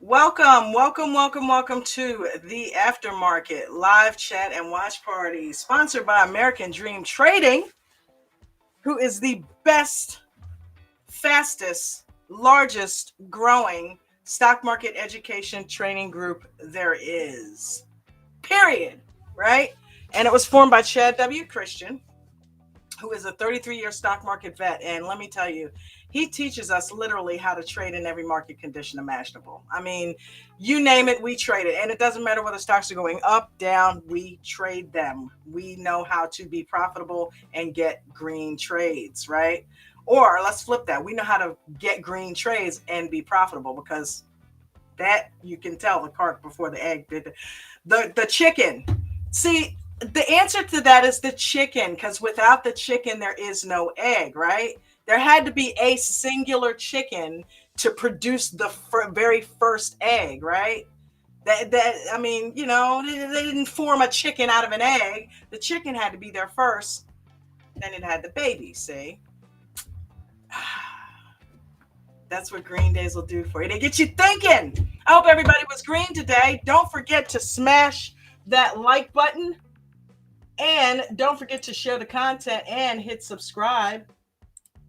Welcome to the Aftermarket live chat and watch party sponsored by American Dream Trading, who is the best, fastest, largest growing stock market education training group there is. Period. Right? And it was formed by Chad W. Christian, who is a 33-year stock market vet. And let me tell you, he teaches us literally how to trade in every market condition imaginable. I mean, you name it, we trade it. And it doesn't matter whether stocks are going up, down, we trade them. We know how to be profitable and get green trades, right? Or let's flip that. We know how to get green trades and be profitable, because that you can tell the cart before the egg. The chicken. See, the answer to that is the chicken, because without the chicken, there is no egg, right? There had to be a singular chicken to produce the very first egg, right? That I mean, they didn't form a chicken out of an egg. The chicken had to be there first, then it had the baby. See, that's what green days will do for you. They get you thinking. I hope everybody was green today. Don't forget to smash that like button. And don't forget to share the content and hit subscribe.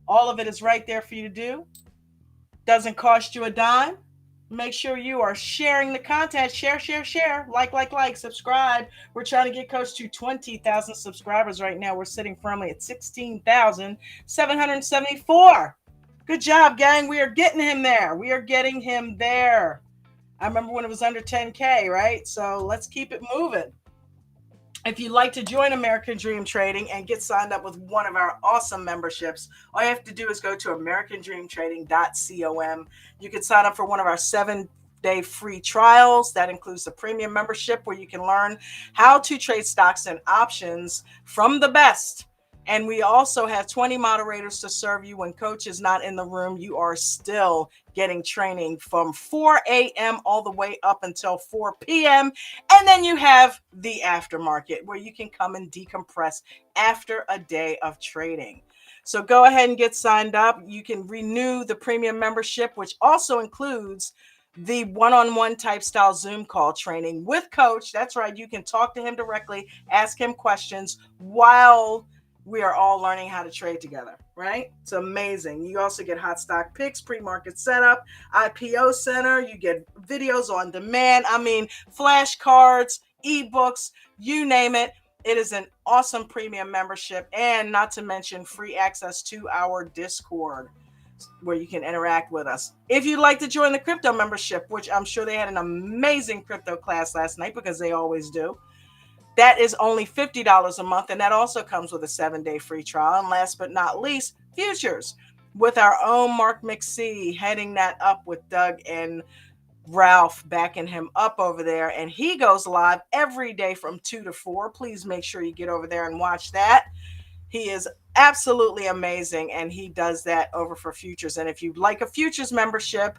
All of it is right there for you to do. Doesn't cost you a dime. Make sure you are sharing the content. Share. Like, subscribe. We're trying to get close to 20,000 subscribers right now. We're sitting firmly at 16,774. Good job, gang. We are getting him there. I remember when it was under 10K, right? So let's keep it moving. If you'd like to join American Dream Trading and get signed up with one of our awesome memberships, all you have to do is go to americandreamtrading.com. You can sign up for one of our 7-day free trials. That includes the premium membership, where you can learn how to trade stocks and options from the best. And we also have 20 moderators to serve you when coach is not in the room. You are still getting training from 4 a.m. all the way up until 4 p.m. And then you have the aftermarket, where you can come and decompress after a day of trading. So go ahead and get signed up. You can renew the premium membership, which also includes the one-on-one type style Zoom call training with coach. That's right. You can talk to him directly, ask him questions while we are all learning how to trade together, right? It's amazing. You also get hot stock picks, pre-market setup, IPO center. You get videos on demand. I mean, flashcards, ebooks, you name it. It is an awesome premium membership, and not to mention free access to our Discord, where you can interact with us. If you'd like to join the crypto membership, which I'm sure they had an amazing crypto class last night, because they always do, that is only $50 a month, and that also comes with a 7-day free trial. And last but not least, futures, with our own Mark McSee heading that up with Doug and Ralph backing him up over there. And he goes live every day from 2 to 4. Please make sure you get over there and watch that. He is absolutely amazing, and he does that over for futures. And if you'd like a futures membership,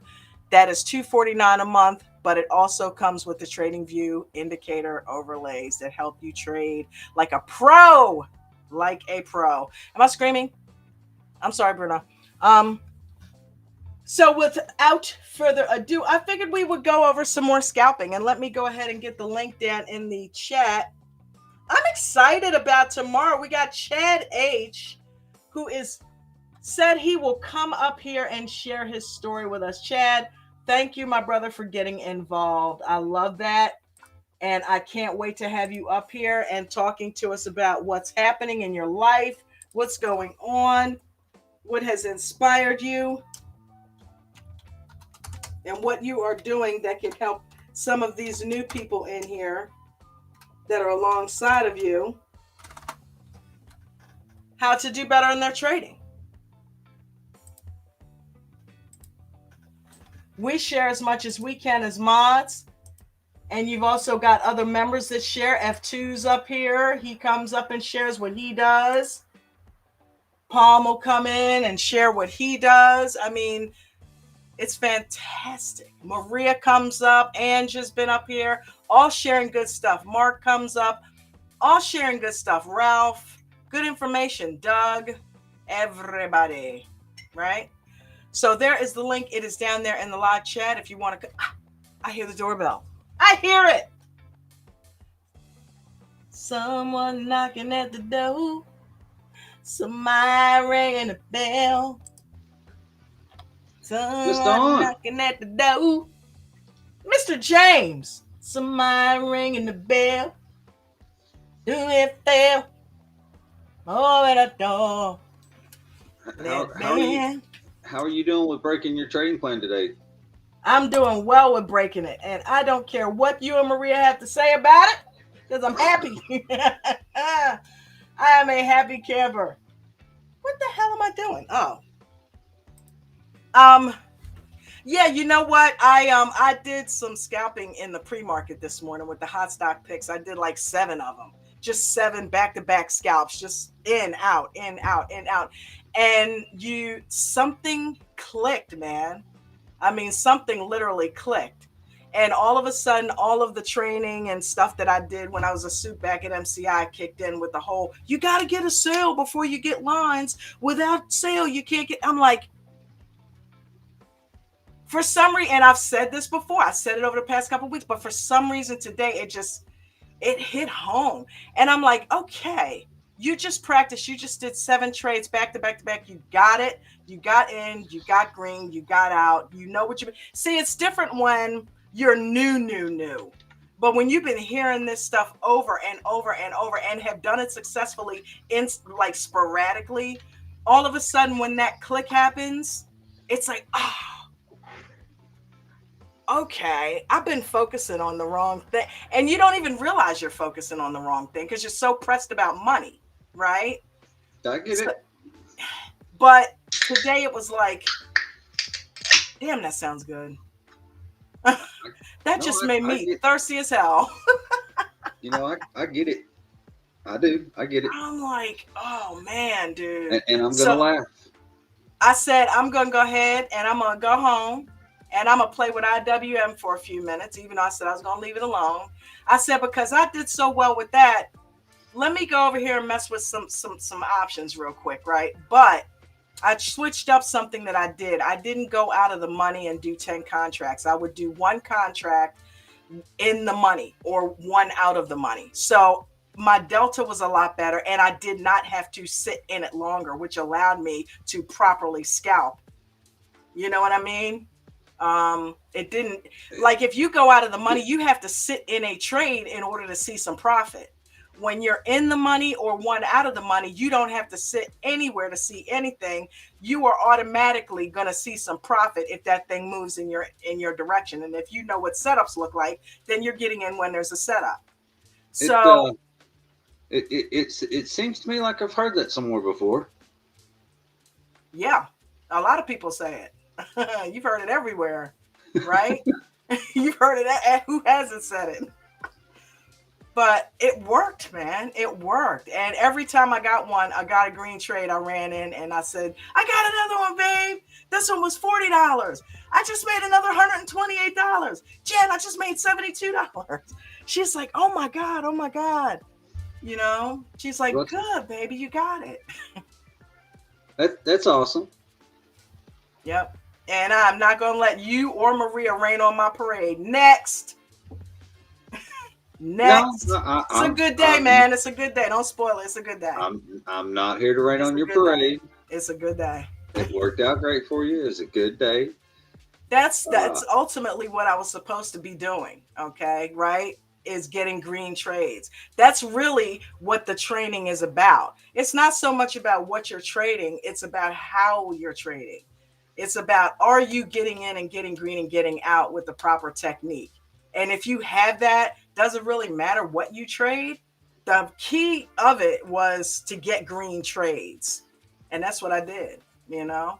that is $249 a month, but it also comes with the TradingView indicator overlays that help you trade like a pro. Am I screaming? I'm sorry, Bruno. So without further ado, I figured we would go over some more scalping, and let me go ahead and get the link down in the chat. I'm excited about tomorrow. We got Chad H., who said he will come up here and share his story with us. Chad, thank you, my brother, for getting involved. I love that. And I can't wait to have you up here and talking to us about what's happening in your life, what's going on, what has inspired you, and what you are doing that can help some of these new people in here that are alongside of you how to do better in their trading. We share as much as we can as mods. And you've also got other members that share. F2's up here. He comes up and shares what he does. Palm will come in and share what he does. I mean, it's fantastic. Maria comes up. Angie's been up here. All sharing good stuff. Mark comes up. All sharing good stuff. Ralph, good information. Doug, everybody, right? So there is the link. It is down there in the live chat if you want to. I hear the doorbell. I hear it. Someone knocking at the door. Somebody ringing the bell. Miss Someone Dawn. knocking at the door. Mr. James. Somebody ringing the bell. Do it fail. Open the door. How Let how are you man. how are you doing with breaking your trading plan today? I'm doing well with breaking it. And I don't care what you and Maria have to say about it. Because I'm happy. I am a happy camper. What the hell am I doing? Oh. Um, yeah, you know what? I did some scalping in the pre-market this morning with the hot stock picks. I did like 7 of them. Just 7 back-to-back scalps, just in, out, in, out, in, out. And something clicked, man. I mean, something literally clicked. And all of a sudden, all of the training and stuff that I did when I was a suit back at MCI kicked in with the whole, you got to get a sale before you get lines. Without sale, you can't get. I'm like, for some reason, and I've said this before, I said it over the past couple of weeks, but for some reason today, it hit home. And I'm like, okay, you just practiced. You just did 7 trades back to back to back. You got it. You got in, you got green, you got out. You know what you see. It's different when you're new. But when you've been hearing this stuff over and over and over and have done it successfully in like sporadically, all of a sudden when that click happens, it's like, oh, okay, I've been focusing on the wrong thing. And you don't even realize you're focusing on the wrong thing because you're so pressed about money, right? I get So, it. but today it was like, damn, that sounds good. That No, just made I me get thirsty as hell. I get it. I do. I get it. I'm like, oh man, dude. And I'm gonna So laugh. I said, I'm going to go ahead and I'm going to go home and I'm going to play with IWM for a few minutes, even though I said I was going to leave it alone. I said, because I did so well with that, let me go over here and mess with some options real quick, right? But I switched up something that I did. I didn't go out of the money and do 10 contracts. I would do 1 contract in the money or 1 out of the money. So my delta was a lot better and I did not have to sit in it longer, which allowed me to properly scalp. You know what I mean? It didn't, like, if you go out of the money, you have to sit in a trade in order to see some profit. When you're in the money or 1 out of the money, you don't have to sit anywhere to see anything. You are automatically going to see some profit if that thing moves in your direction. And if you know what setups look like, then you're getting in when there's a setup. It So it seems to me like I've heard that somewhere before. yeah, a lot of people say it. You've heard it everywhere, right? You've heard it. Who hasn't said it? But it worked, man. It worked. And every time I got one, I got a green trade, I ran in and I said, I got another one, babe. This one was $40. I just made another $128. Jen, I just made $72. She's like, oh my God, oh my God. You know, she's like, Well, good, baby, you got it. that's awesome. Yep. And I'm not going to let you or Maria rain on my parade. Next. No, Next. It's a I'm good day, man. It's a good day. Don't spoil it. It's a good day. I'm not here to rain It's on a your good day. parade. It's a good day. It worked out great for you. It's a good day. That's Uh, ultimately what I was supposed to be doing. Okay, right? Is getting green trades. That's really what the training is about. It's not so much about what you're trading, it's about how you're trading. It's about, are you getting in and getting green and getting out with the proper technique? And if you have that, doesn't really matter what you trade. The key of it was to get green trades. And that's what I did, you know?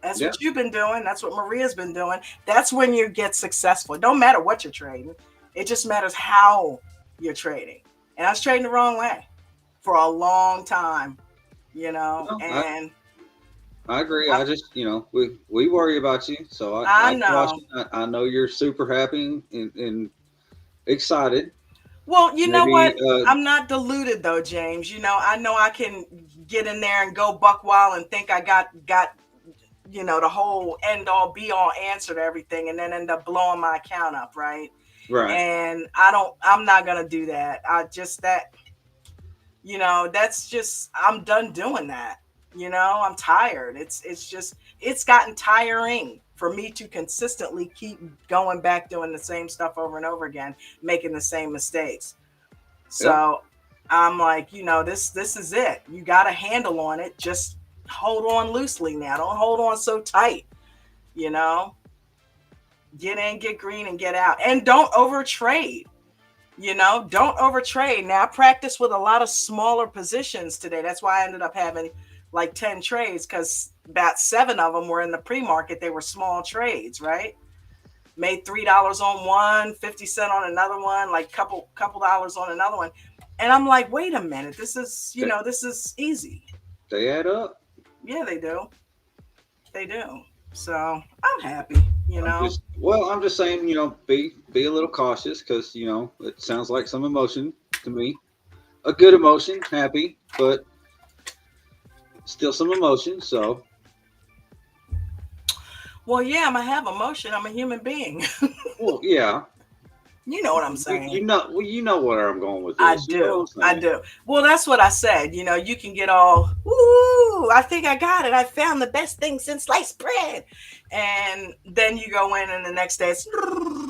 That's yeah, what you've been doing. That's what Maria's been doing. That's when you get successful. It don't matter what you're trading. It just matters how you're trading. And I was trading the wrong way for a long time, you know, no, and I agree. I, I just we worry about you, so I I was know. watching. I know you're super happy and excited. Well, you know Maybe what? I'm not deluded though, James. You know I can get in there and go buck wild and think I got the whole end all be all answer to everything and then end up blowing my account up, right? Right. And I'm not gonna do that. I just that that's just I'm done doing that. I'm tired. It's just it's gotten tiring for me to consistently keep going back doing the same stuff over and over again, making the same mistakes. Yep. So I'm like, this is it. You got a handle on it. Just hold on loosely now. Don't hold on so tight. You know, get in, get green, and get out. And don't overtrade. Don't overtrade. Now I practice with a lot of smaller positions today. That's why I ended up having like 10 trades because about 7 of them were in the pre-market. They were small trades, right? Made $3 on one, 50 cents on another one, like couple dollars on another one. And I'm like, wait a minute, this is, They, this is easy. they add up. Yeah, they do. They do. So I'm happy, you know. I'm just saying, be a little cautious because it sounds like some emotion to me. A good emotion, happy, but still some emotion. So, Well, yeah, I'm gonna have emotion. I'm a human being. well, yeah, You know what I'm saying. you know where I'm going with I this. You know do. what I'm I saying? do. Well, that's what I said. You can get all, woo, I think I got it. I found the best thing since sliced bread. And then you go in and the next day it's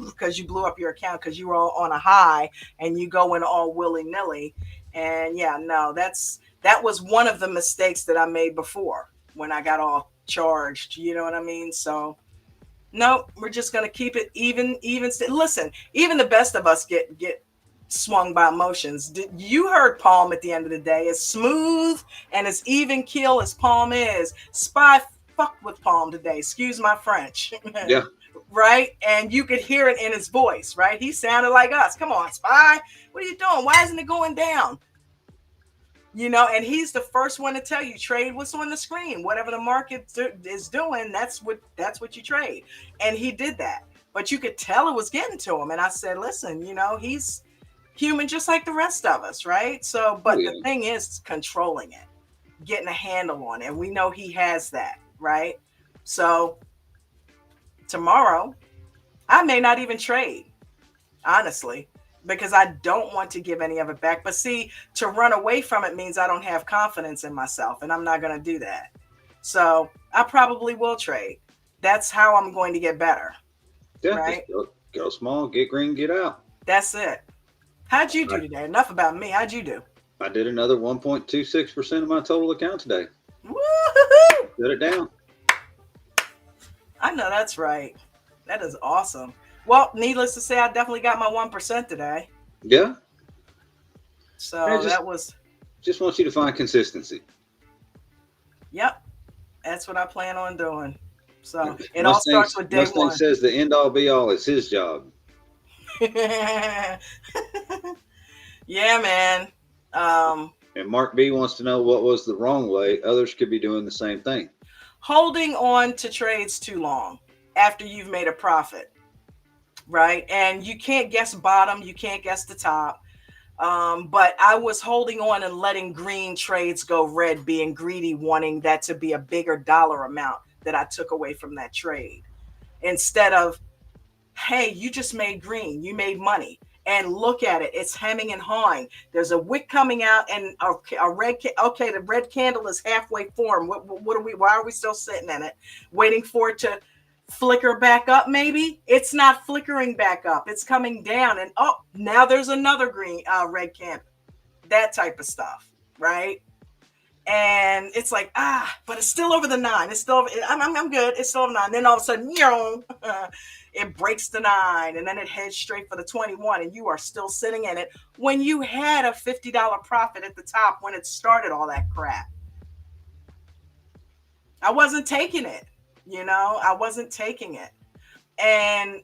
because you blew up your account because you were all on a high and you go in all willy nilly. And yeah, no, that was one of the mistakes that I made before when I got all charged. You know what I mean? So no, we're just gonna keep it even. Listen, even the best of us get swung by emotions. You heard Palm at the end of the day, as smooth and as even keel as Palm is. Spy fucked with Palm today. Excuse my French. Yeah, Right? And you could hear it in his voice, right? He sounded like us. Come on, Spy. What are you doing? Why isn't it going down? And he's the first one to tell you trade what's on the screen. Whatever the market is doing, that's what you trade. And he did that. But you could tell it was getting to him. And I said, listen, he's human just like the rest of us, right? So, oh but the yeah, thing is controlling it, getting a handle on it. And we know he has that, right? So tomorrow, I may not even trade, honestly, because I don't want to give any of it back. But see, to run away from it means I don't have confidence in myself, and I'm not going to do that. So I probably will trade. That's how I'm going to get better, yeah. Just right? go small, get green, get out. That's it. How'd you I, do today? Enough about me. How'd you do? I did another 1.26% of my total account today. Woo-hoo-hoo! Shut it down. I know that's right. That is awesome. Well, needless to say, I definitely got my 1% today. Yeah, I So just that was, just want you to find consistency. yep, that's what I plan on doing. So it all Mustang starts with day Mustang one. says the end all be all is his job, Yeah, man. Um, and Mark B wants to know what was the wrong way. Others could be doing the same thing. Holding on to trades too long after you've made a profit, right? And you can't guess bottom, you can't guess the top. But I was holding on and letting green trades go red, being greedy, wanting that to be a bigger dollar amount that I took away from that trade. Instead of, hey, you just made green, you made money. And look at it, it's hemming and hawing. There's a wick coming out, and a red. Okay, the red candle is halfway formed. What are we? Why are we still sitting in it, waiting for it to flicker back up? Maybe it's not flickering back up. It's coming down, and oh, now there's another red candle. That type of stuff, right? And it's like but it's still over the 9. It's still I'm good. It's still over 9. Then all of a sudden, it breaks the 9, and then it heads straight for the 21, and you are still sitting in it when you had a $50 profit at the top when it started all that crap. I wasn't taking it. I wasn't taking it, and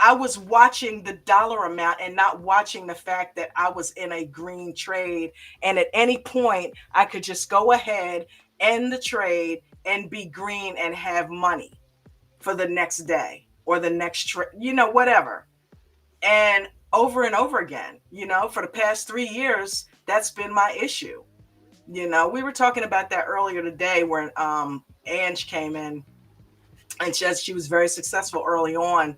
I was watching the dollar amount and not watching the fact that I was in a green trade. And at any point, I could just go ahead, end the trade, and be green and have money for the next day or the next trade, whatever. And over again, for the past 3 years, that's been my issue. We were talking about that earlier today when Ange came in and she was very successful early on,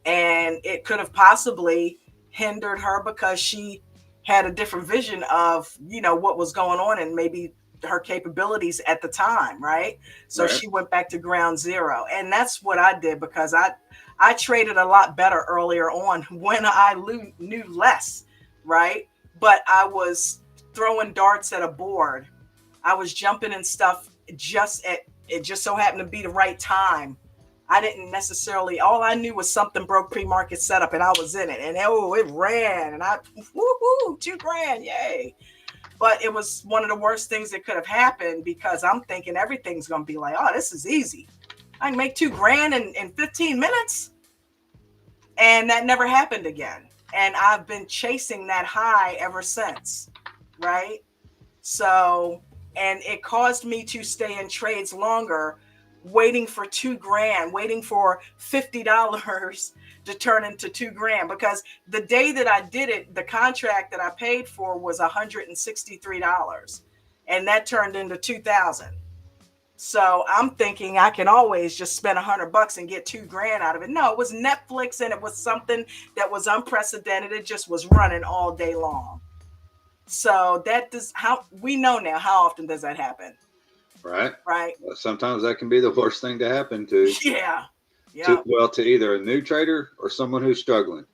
and it could have possibly hindered her because she had a different vision of what was going on and maybe her capabilities at the time, right? So Right. she went back to ground zero, and that's what I did because I traded a lot better earlier on when I knew less, right? But I was throwing darts at a board. I was jumping and stuff just at it just so happened to be the right time. I didn't necessarily, all I knew was something broke pre-market setup and I was in it. And it ran and woohoo, 2 grand, yay. But it was one of the worst things that could have happened because I'm thinking everything's going to be like, oh, this is easy. I can make 2 grand in 15 minutes. And that never happened again. And I've been chasing that high ever since, right? So, and it caused me to stay in trades longer, waiting for 2 grand, waiting for $50 to turn into 2 grand. Because the day that I did it, the contract that I paid for was $163, and that turned into 2,000. So I'm thinking I can always just spend $100 and get 2 grand out of it. No, it was Netflix, and it was something that was unprecedented. It just was running all day long. So that does how we know now. How often does that happen? Right. Right? Well, sometimes that can be the worst thing to happen to Yeah. Yep. to either a new trader or someone who's struggling,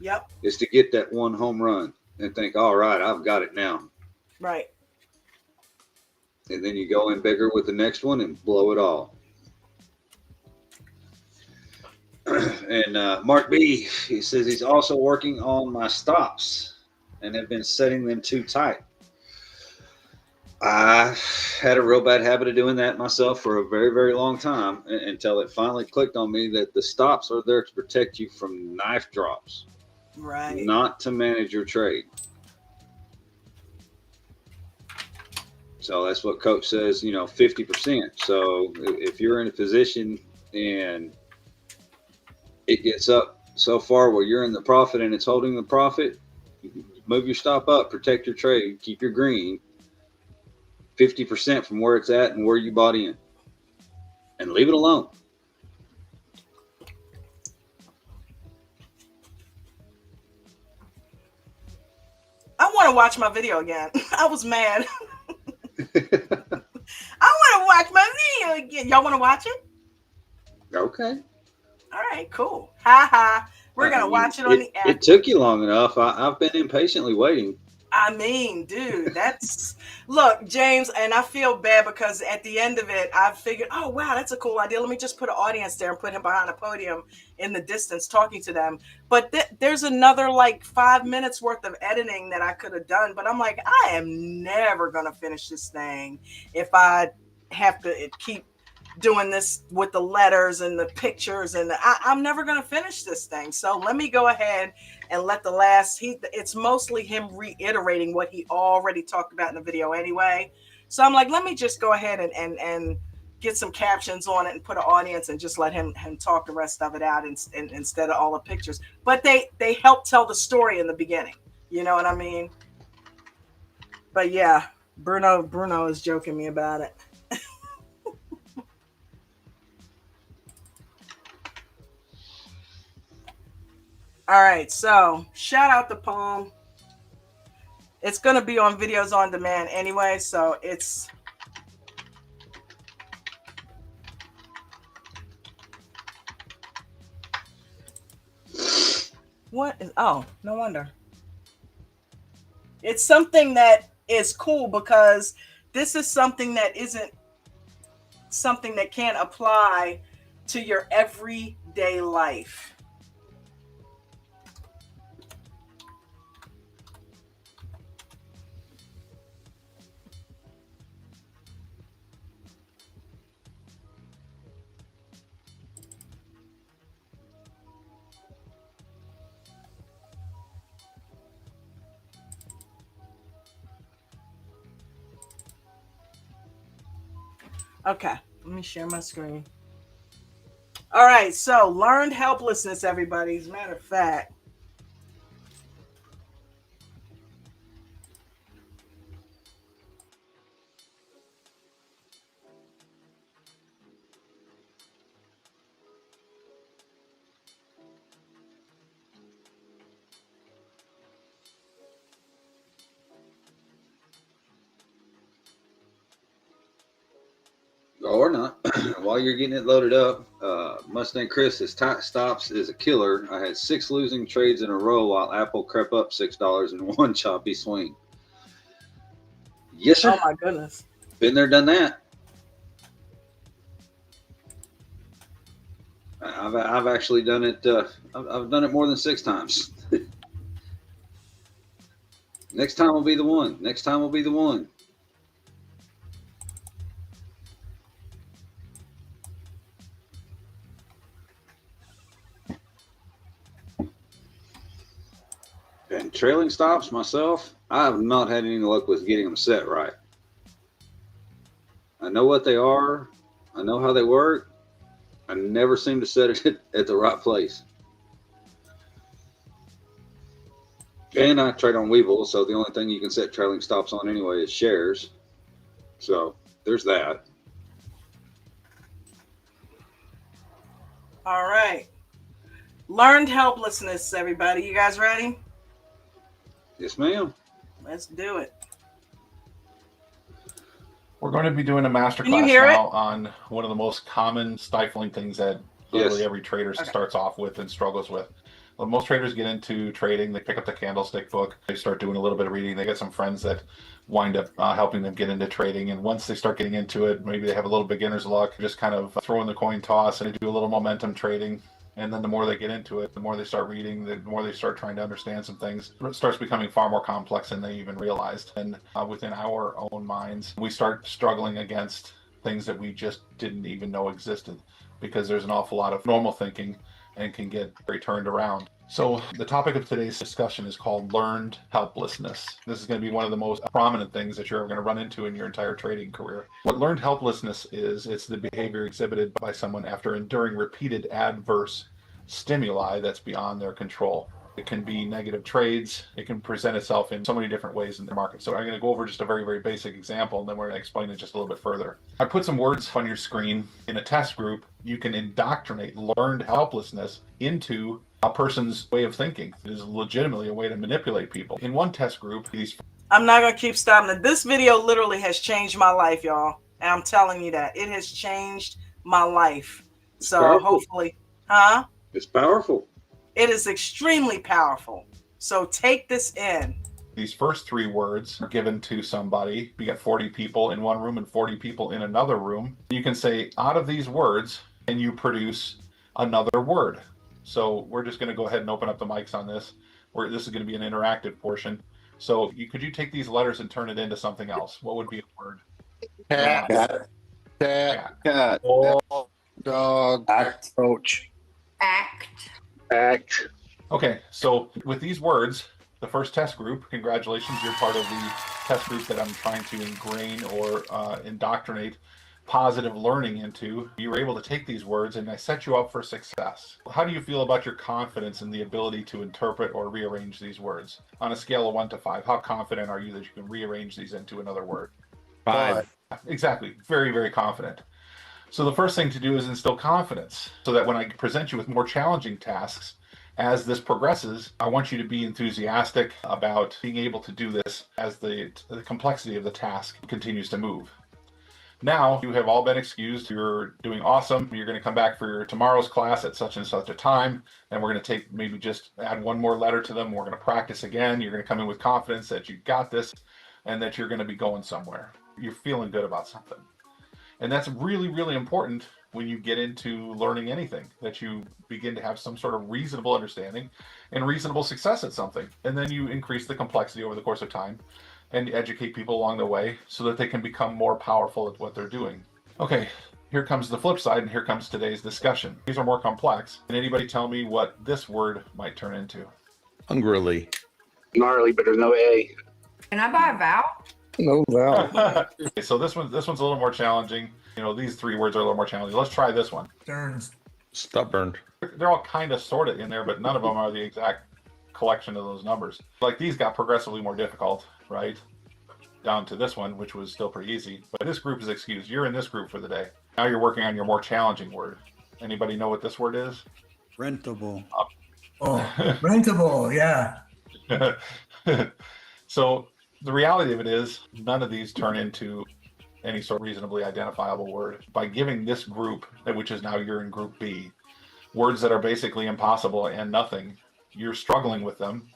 Yep. is to get that one home run and think, all right, I've got it now. Right. And then you go in bigger with the next one and blow it all. And Mark B, he says he's also working on my stops and have been setting them too tight. I had a real bad habit of doing that myself for a very, very long time until it finally clicked on me that the stops are there to protect you from knife drops, Right. not to manage your trade. So that's what coach says, 50%. So if you're in a position and it gets up so far where you're in the profit and it's holding the profit, move your stop up, protect your trade, keep your green 50% from where it's at and where you bought in, and leave it alone. I want to watch my video again. I was mad. I want to watch my video again. Y'all want to watch it? Okay. All right, cool. Ha ha. We're I gonna mean, watch it on it, the it after. took you long enough. I've been impatiently waiting. I mean, dude, that's look, James, and I feel bad because at the end of it, I figured, oh wow, that's a cool idea. Let me just put an audience there and put him behind a podium in the distance talking to them. But there's another like 5 minutes worth of editing that I could have done. But I'm like, I am never gonna finish this thing if I have to keep doing this with the letters and the pictures, and I'm never going to finish this thing. So let me go ahead and let the last it's mostly him reiterating what he already talked about in the video anyway. So I'm like, let me just go ahead and get some captions on it and put an audience and just let him talk the rest of it out instead of all the pictures. But they help tell the story in the beginning. You know what I mean? But yeah, Bruno is joking me about it. All right, so shout out to Palm. It's going to be on videos on demand anyway, so it's what is oh, no wonder. It's something that is cool because this is something that isn't something that can apply to your everyday life. Okay, let me share my screen. All right, so learned helplessness, everybody. As a matter of fact, while you're getting it loaded up, Mustang Chris says tight stops is a killer. I had 6 losing trades in a row while Apple crept up $6 in one choppy swing. Yes, sir. Oh my goodness. Been there, done that. I've actually done it. I've done it more than 6 times. Next time will be the one. Next time will be the one. And trailing stops myself, I have not had any luck with getting them set right. I know what they are. I know how they work. I never seem to set it at the right place. And I trade on Webull, so the only thing you can set trailing stops on anyway is shares. So there's that. All right. Learned helplessness, everybody. You guys ready? Yes, ma'am. Let's do it. We're going to be doing a masterclass now on one of the most common stifling things that literally every trader starts off with and struggles with. When most traders get into trading, they pick up the candlestick book, they start doing a little bit of reading, they get some friends that wind up helping them get into trading. And once they start getting into it, maybe they have a little beginner's luck, just kind of throwing the coin toss and they do a little momentum trading. And then the more they get into it, the more they start reading, the more they start trying to understand some things. It starts becoming far more complex than they even realized. And within our own minds, we start struggling against things that we just didn't even know existed, because there's an awful lot of normal thinking and can get very turned around. So the topic of today's discussion is called learned helplessness. This is going to be one of the most prominent things that you're ever going to run into in your entire trading career. What learned helplessness is, it's the behavior exhibited by someone after enduring repeated adverse stimuli that's beyond their control. It can be negative trades. It can present itself in so many different ways in the market. So I'm going to go over just a very, very basic example, and then we're going to explain it just a little bit further. I put some words on your screen. In a test group, you can indoctrinate learned helplessness into a person's way of thinking. It is legitimately a way to manipulate people. In one test group, I'm not going to keep stopping. This video literally has changed my life, y'all. And I'm telling you that. It has changed my life. So powerful. Hopefully, huh? It's powerful. It is extremely powerful. So take this in. These first 3 words are given to somebody. You got 40 people in one room and 40 people in another room. You can say, out of these words, can you produce another word? So we're just going to go ahead and open up the mics on this. This is going to be an interactive portion. So could you take these letters and turn it into something else? What would be a word? Cat. Cat. Dog. Approach. Act. Okay, so with these words, the first test group, congratulations, you're part of the test group that I'm trying to ingrain or indoctrinate positive learning into. You were able to take these words and I set you up for success. How do you feel about your confidence in the ability to interpret or rearrange these words? On a scale of 1 to 5, how confident are you that you can rearrange these into another word? 5. Exactly. Very, very confident. So the first thing to do is instill confidence so that when I present you with more challenging tasks, as this progresses, I want you to be enthusiastic about being able to do this as the complexity of the task continues to move. Now, you have all been excused. You're doing awesome. You're going to come back for your tomorrow's class at such and such a time, and we're going to take maybe just add one more letter to them. We're going to practice again. You're going to come in with confidence that you got this and that you're going to be going somewhere. You're feeling good about something. And that's really, really important when you get into learning anything, that you begin to have some sort of reasonable understanding and reasonable success at something. And then you increase the complexity over the course of time and educate people along the way so that they can become more powerful at what they're doing. Okay, here comes the flip side, and here comes today's discussion. These are more complex. Can anybody tell me what this word might turn into? Hungrily. Gnarly, but there's no A. Can I buy a vowel? No vowel. Okay, so this one's a little more challenging. You know, these 3 words are a little more challenging. Let's try this one. Stubborn. They're all kind of sort of in there, but none of them are the exact collection of those numbers. Like these got progressively more difficult, right? Down to this one, which was still pretty easy. But this group is excused. You're in this group for the day. Now you're working on your more challenging word. Anybody know what this word is? Rentable. Oh, rentable, yeah. So the reality of it is none of these turn into any sort of reasonably identifiable word. By giving this group, which is now you're in group B, words that are basically impossible and nothing, you're struggling with them.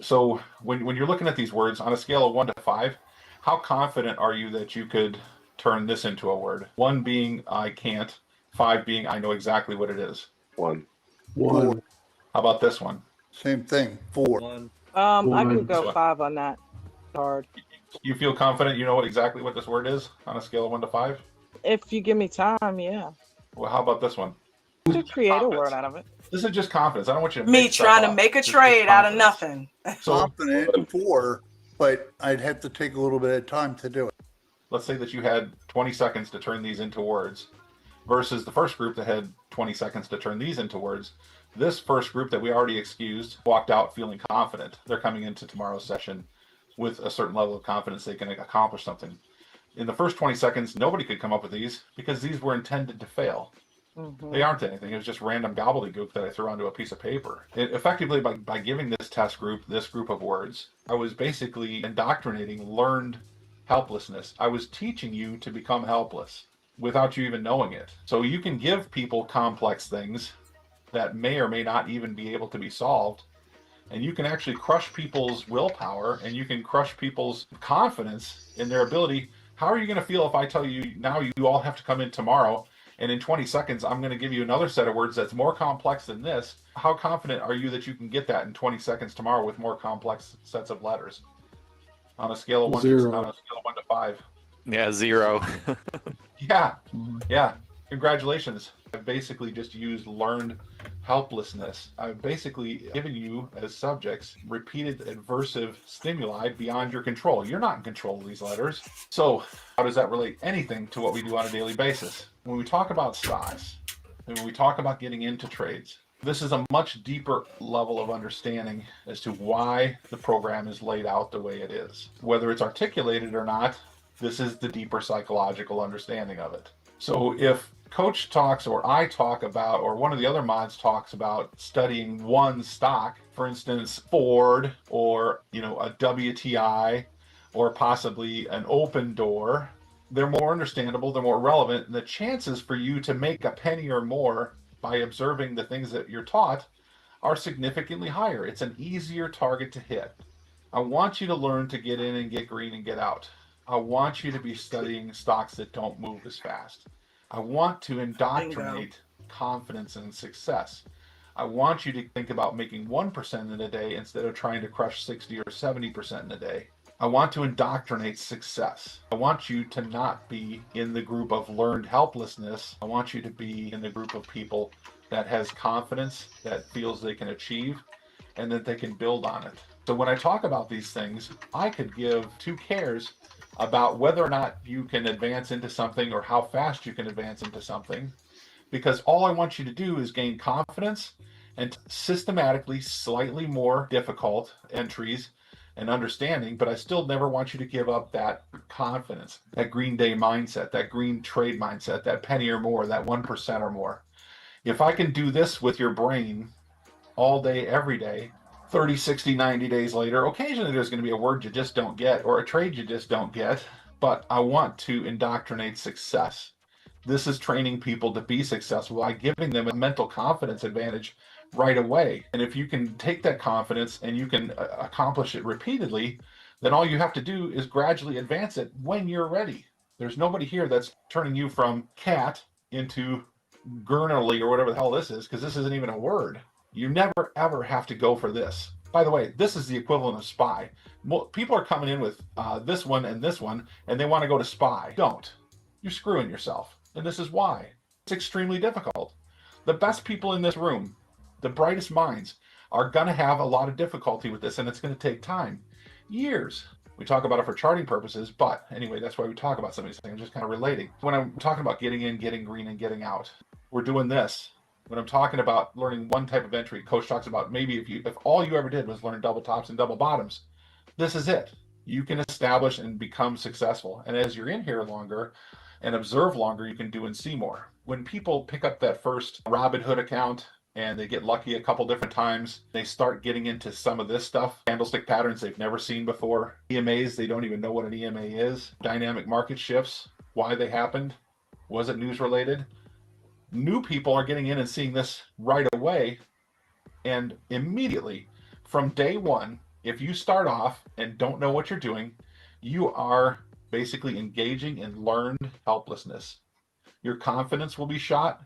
So when you're looking at these words on a scale of 1 to 5, how confident are you that you could turn this into a word? 1 being I can't, 5 being I know exactly what it is. 1. One. How about this one? Same thing. 4. I could go 5 on that card. You feel confident you know exactly what this word is on a scale of 1 to 5? If you give me time, yeah. Well, how about this one? To create a word out of it. This is just confidence. I don't want you to Me trying to make a trade out of nothing. So Confident 4, but I'd have to take a little bit of time to do it. let's say that you had 20 seconds to turn these into words versus the first group that had 20 seconds to turn these into words. This first group that we already excused walked out feeling confident. They're coming into tomorrow's session with a certain level of confidence they can accomplish something. In the first 20 seconds, nobody could come up with these because these were intended to fail. Mm-hmm. They aren't anything. It was just random gobbledygook that I threw onto a piece of paper. Effectively, by giving this test group this group of words, I was basically indoctrinating learned helplessness. I was teaching you to become helpless without you even knowing it. So you can give people complex things that may or may not even be able to be solved, and you can actually crush people's willpower, and you can crush people's confidence in their ability. How are you going to feel if I tell you now you all have to come in tomorrow, and in 20 seconds I'm going to give you another set of words that's more complex than this? How confident are you that you can get that in 20 seconds tomorrow with more complex sets of letters? On a scale of 1 to 5. Yeah, 0. Yeah. Congratulations. I've basically just used learned helplessness. I've basically given you, as subjects, repeated adversive stimuli beyond your control. You're not in control of these letters. So how does that relate anything to what we do on a daily basis? When we talk about stocks, and when we talk about getting into trades, this is a much deeper level of understanding as to why the program is laid out the way it is. Whether it's articulated or not, this is the deeper psychological understanding of it. So if Coach talks, or I talk about, or one of the other mods talks about studying one stock, for instance, Ford, or a WTI, or possibly an Open Door, they're more understandable, they're more relevant, and the chances for you to make a penny or more by observing the things that you're taught are significantly higher. It's an easier target to hit. I want you to learn to get in and get green and get out. I want you to be studying stocks that don't move as fast. I want to indoctrinate confidence and success. I want you to think about making 1% in a day instead of trying to crush 60 or 70% in a day. I want to indoctrinate success. I want you to not be in the group of learned helplessness. I want you to be in the group of people that has confidence, that feels they can achieve, and that they can build on it. So when I talk about these things, I could give 2 cares about whether or not you can advance into something or how fast you can advance into something, because all I want you to do is gain confidence and systematically slightly more difficult entries and understanding, but I still never want you to give up that confidence, that green day mindset, that green trade mindset, that penny or more, that 1% or more. If I can do this with your brain all day, every day, 30, 60, 90 days later, occasionally there's going to be a word you just don't get or a trade you just don't get, but I want to indoctrinate success. This is training people to be successful by giving them a mental confidence advantage right away. And if you can take that confidence and you can accomplish it repeatedly, then all you have to do is gradually advance it when you're ready. There's nobody here that's turning you from cat into gurnally or whatever the hell this is, because this isn't even a word. You never, ever have to go for this. By the way, this is the equivalent of SPY. People are coming in with this one, and they want to go to SPY. Don't. You're screwing yourself. And this is why. It's extremely difficult. The best people in this room, the brightest minds, are going to have a lot of difficulty with this, and it's going to take time. Years. We talk about it for charting purposes, but anyway, that's why we talk about some of these things. I'm just kind of relating. When I'm talking about getting in, getting green, and getting out, we're doing this. When I'm talking about learning one type of entry, Coach talks about maybe if all you ever did was learn double tops and double bottoms, this is it. You can establish and become successful. And as you're in here longer and observe longer, you can do and see more. When people pick up that first Robinhood account and they get lucky a couple different times, they start getting into some of this stuff, candlestick patterns they've never seen before, EMAs, they don't even know what an EMA is, dynamic market shifts. why they happened. Was it news related? New people are getting in and seeing this right away, and immediately from day one, if you start off and don't know what you're doing, you are basically engaging in learned helplessness. Your confidence will be shot.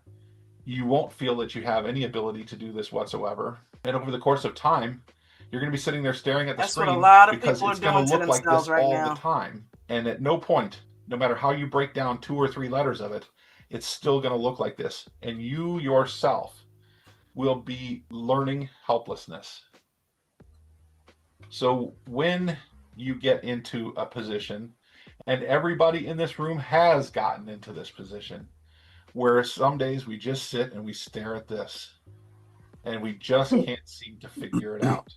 You won't feel that you have any ability to do this whatsoever. And over the course of time, you're going to be sitting there staring at the screen, what a lot of because people it's are going to doing to look like this themselves right all now. the time. And at no point, no matter how you break down 2 or 3 letters of it, it's still going to look like this. And you yourself will be learning helplessness. So when you get into a position, and everybody in this room has gotten into this position, where some days we just sit and we stare at this and we just can't seem to figure it out.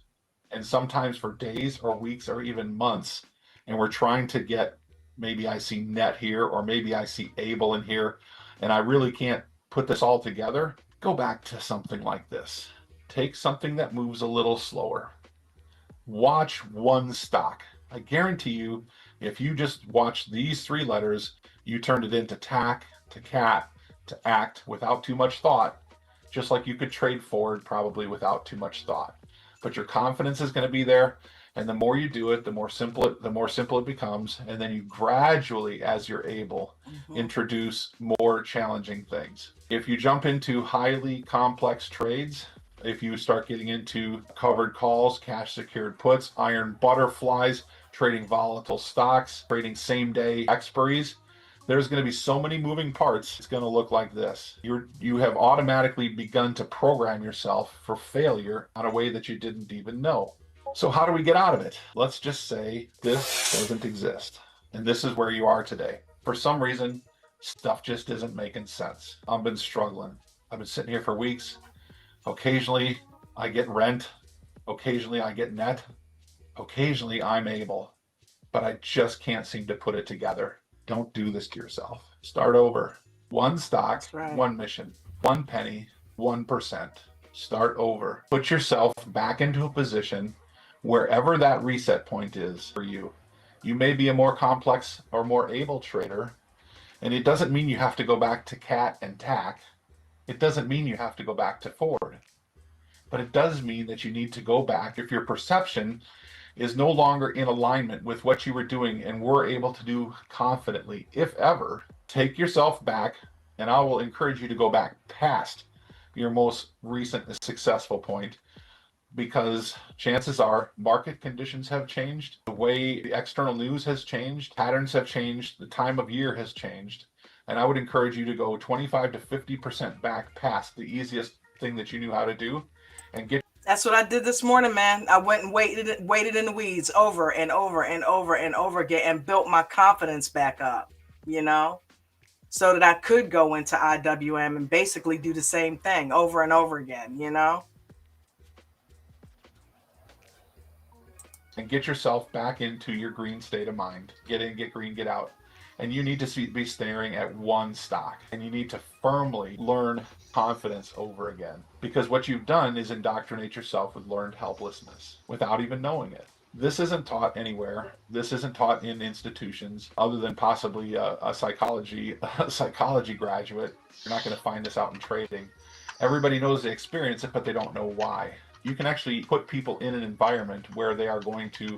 And sometimes for days or weeks or even months, and we're trying to get, maybe I see net here, or maybe I see able in here, and I really can't put this all together. Go back to something like this. Take something that moves a little slower. Watch one stock. I guarantee you, if you just watch these 3 letters, you turned it into tack, to cat, to act without too much thought, just like you could trade forward probably without too much thought. But your confidence is going to be there, and the more you do it, the more simple it becomes, and then you gradually, as you're able, introduce more challenging things. If you jump into highly complex trades, if you start getting into covered calls, cash secured puts, iron butterflies, trading volatile stocks, trading same day expiries, there's going to be so many moving parts. It's going to look like this. You have automatically begun to program yourself for failure on a way that you didn't even know. So how do we get out of it? Let's just say this doesn't exist, and this is where you are today. For some reason, stuff just isn't making sense. I've been struggling. I've been sitting here for weeks. Occasionally I get rent. Occasionally I get net. Occasionally I'm able, but I just can't seem to put it together. Don't do this to yourself. Start over. One stock, one mission, 1 penny, 1%. Start over. Put yourself back into a position wherever that reset point is for you. You may be a more complex or more able trader, and it doesn't mean you have to go back to cat and tack. It doesn't mean you have to go back to forward. But it does mean that you need to go back if your perception is no longer in alignment with what you were doing and were able to do confidently. If ever, take yourself back, and I will encourage you to go back past your most recent successful point, because chances are market conditions have changed, the way the external news has changed, patterns have changed, the time of year has changed. And I would encourage you to go 25 to 50% back past the easiest thing that you knew how to do and get. That's what I did this morning, man. I went and waited in the weeds over and over and over and over again, and built my confidence back up, so that I could go into IWM and basically do the same thing over and over again, And get yourself back into your green state of mind. Get in, get green, get out. And you need to be staring at one stock, and you need to firmly learn confidence over again, because what you've done is indoctrinate yourself with learned helplessness without even knowing it. This isn't taught anywhere. This isn't taught in institutions other than possibly a psychology graduate. You're not going to find this out in trading. Everybody knows they experience it, but they don't know why. You can actually put people in an environment where they are going to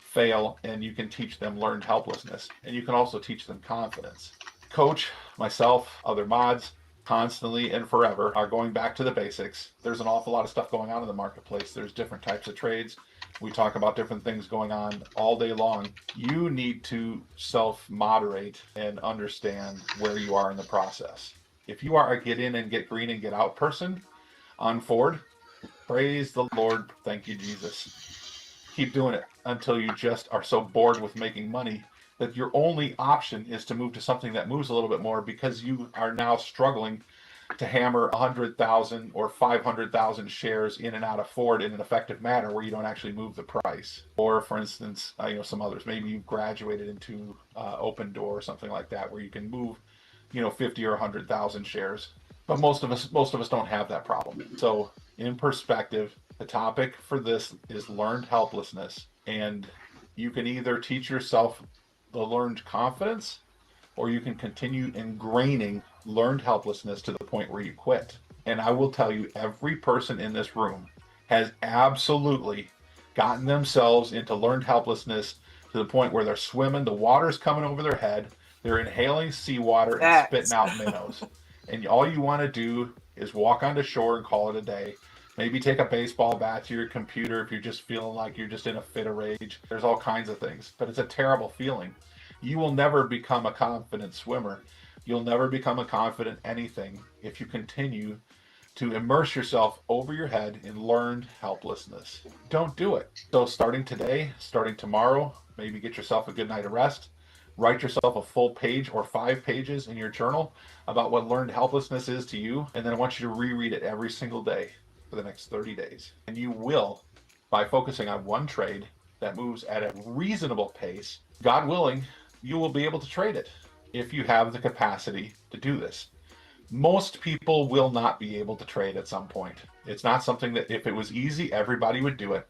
fail, and you can teach them learned helplessness, and you can also teach them confidence. Coach, myself, other mods, constantly and forever are going back to the basics. There's an awful lot of stuff going on in the marketplace. There's different types of trades. We talk about different things going on all day long. You need to self-moderate and understand where you are in the process. If you are a get in and get green and get out person on Ford, praise the Lord. Thank you, Jesus. Keep doing it until you just are so bored with making money that your only option is to move to something that moves a little bit more, because you are now struggling to hammer 100,000 or 500,000 shares in and out of Ford in an effective manner where you don't actually move the price. Or for instance, some others, maybe you graduated into Open Door or something like that, where you can move 50 or 100,000 shares. But most of us don't have that problem. So in perspective, the topic for this is learned helplessness, and you can either teach yourself the learned confidence, or you can continue ingraining learned helplessness to the point where you quit. And I will tell you, every person in this room has absolutely gotten themselves into learned helplessness to the point where they're swimming, the water's coming over their head, they're inhaling seawater and spitting out minnows. And all you want to do is walk onto shore and call it a day. Maybe take a baseball bat to your computer if you're just feeling like you're just in a fit of rage. There's all kinds of things, but it's a terrible feeling. You will never become a confident swimmer. You'll never become a confident anything if you continue to immerse yourself over your head in learned helplessness. Don't do it. So starting today, starting tomorrow, maybe get yourself a good night of rest. Write yourself a full page or 5 pages in your journal about what learned helplessness is to you, and then I want you to reread it every single day for the next 30 days. And you will, by focusing on one trade that moves at a reasonable pace, God willing, you will be able to trade it if you have the capacity to do this. Most people will not be able to trade at some point. It's not something that if it was easy, everybody would do it.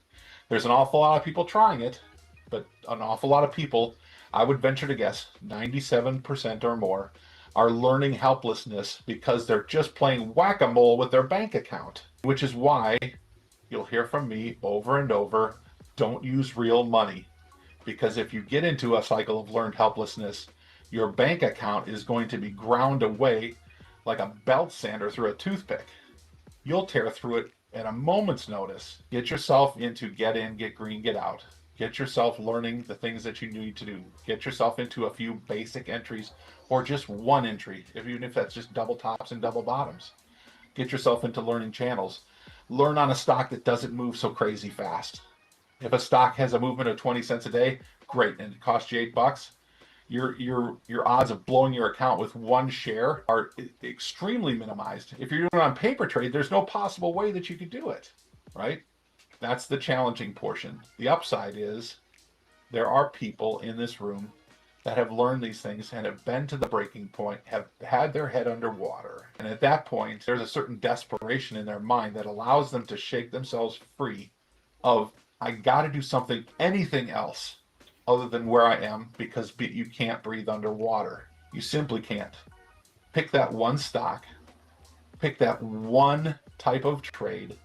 There's an awful lot of people trying it, but an awful lot of people, I would venture to guess 97% or more, are learning helplessness because they're just playing whack-a-mole with their bank account, which is why you'll hear from me over and over, don't use real money. Because if you get into a cycle of learned helplessness, your bank account is going to be ground away like a belt sander through a toothpick. You'll tear through it at a moment's notice. Get yourself into get in, get green, get out. Get yourself learning the things that you need to do. Get yourself into a few basic entries or just one entry, even if that's just double tops and double bottoms. Get yourself into learning channels. Learn on a stock that doesn't move so crazy fast. If a stock has a movement of 20 cents a day, great, and it costs you $8, your odds of blowing your account with one share are extremely minimized. If you're doing it on paper trade, there's no possible way that you could do it, right? That's the challenging portion. The upside is there are people in this room that have learned these things and have been to the breaking point, have had their head underwater. And at that point, there's a certain desperation in their mind that allows them to shake themselves free of, I got to do something, anything else other than where I am, because you can't breathe underwater. You simply can't. Pick that one stock, pick that one type of trade,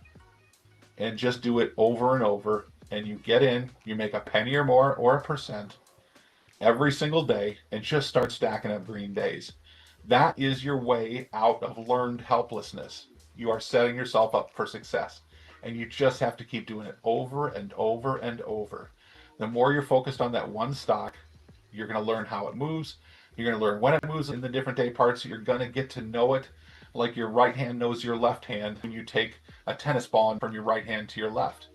and just do it over and over. And you get in, you make a penny or more or a percent every single day, and just start stacking up green days. That is your way out of learned helplessness. You are setting yourself up for success, and you just have to keep doing it over and over and over. The more you're focused on that one stock, you're going to learn how it moves. You're going to learn when it moves in the different day parts. You're going to get to know it like your right hand knows your left hand when you take a tennis ball from your right hand to your left.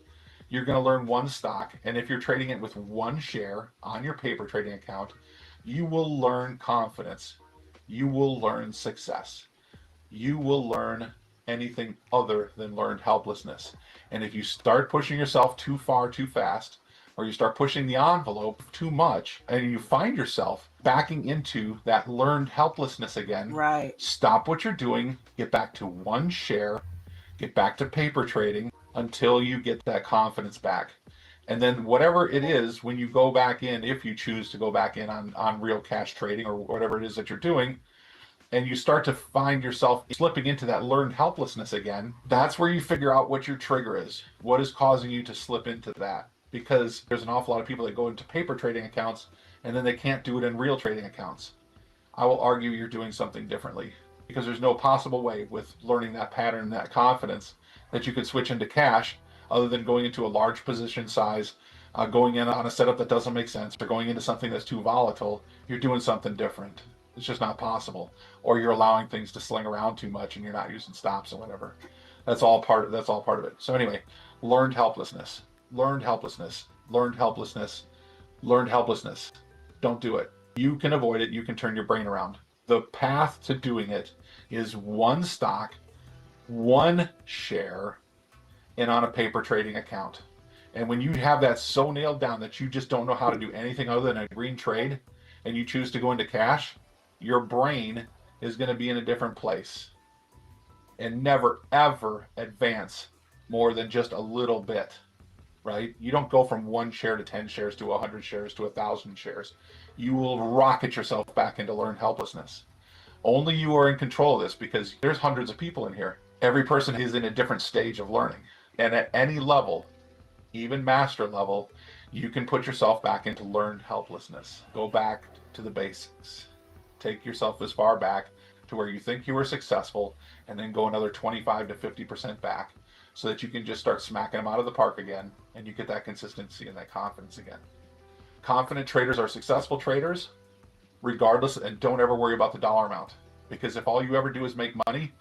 You're going to learn one stock, and if you're trading it with one share on your paper trading account, you will learn confidence. You will learn success. You will learn anything other than learned helplessness. And if you start pushing yourself too far too fast, or you start pushing the envelope too much, and you find yourself backing into that learned helplessness again, right? Stop what you're doing, get back to one share, get back to paper trading until you get that confidence back. And then whatever it is, when you go back in, if you choose to go back in on real cash trading or whatever it is that you're doing, and you start to find yourself slipping into that learned helplessness again, that's where you figure out what your trigger is. What is causing you to slip into that? Because there's an awful lot of people that go into paper trading accounts and then they can't do it in real trading accounts. I will argue you're doing something differently, because there's no possible way with learning that pattern, that confidence, that you could switch into cash other than going into a large position size, going in on a setup that doesn't make sense, or going into something that's too volatile. You're doing something different. It's just not possible. Or you're allowing things to sling around too much and you're not using stops or whatever. That's all part of it. So anyway, learned helplessness. Learned helplessness. Learned helplessness. Learned helplessness. Don't do it. You can avoid it. You can turn your brain around. The path to doing it is one stock, one share, and on a paper trading account. And when you have that so nailed down that you just don't know how to do anything other than a green trade, and you choose to go into cash, your brain is going to be in a different place. And never, ever advance more than just a little bit. right? You don't go from 1 share to 10 shares to 100 shares to 1,000 shares. You will rocket yourself back into learned helplessness. Only you are in control of this, because there's hundreds of people in here. Every person is in a different stage of learning. And at any level, even master level, you can put yourself back into learned helplessness. Go back to the basics. Take yourself as far back to where you think you were successful, and then go another 25 to 50% back, so that you can just start smacking them out of the park again, and you get that consistency and that confidence again. Confident traders are successful traders, regardless, and don't ever worry about the dollar amount. Because if all you ever do is make money,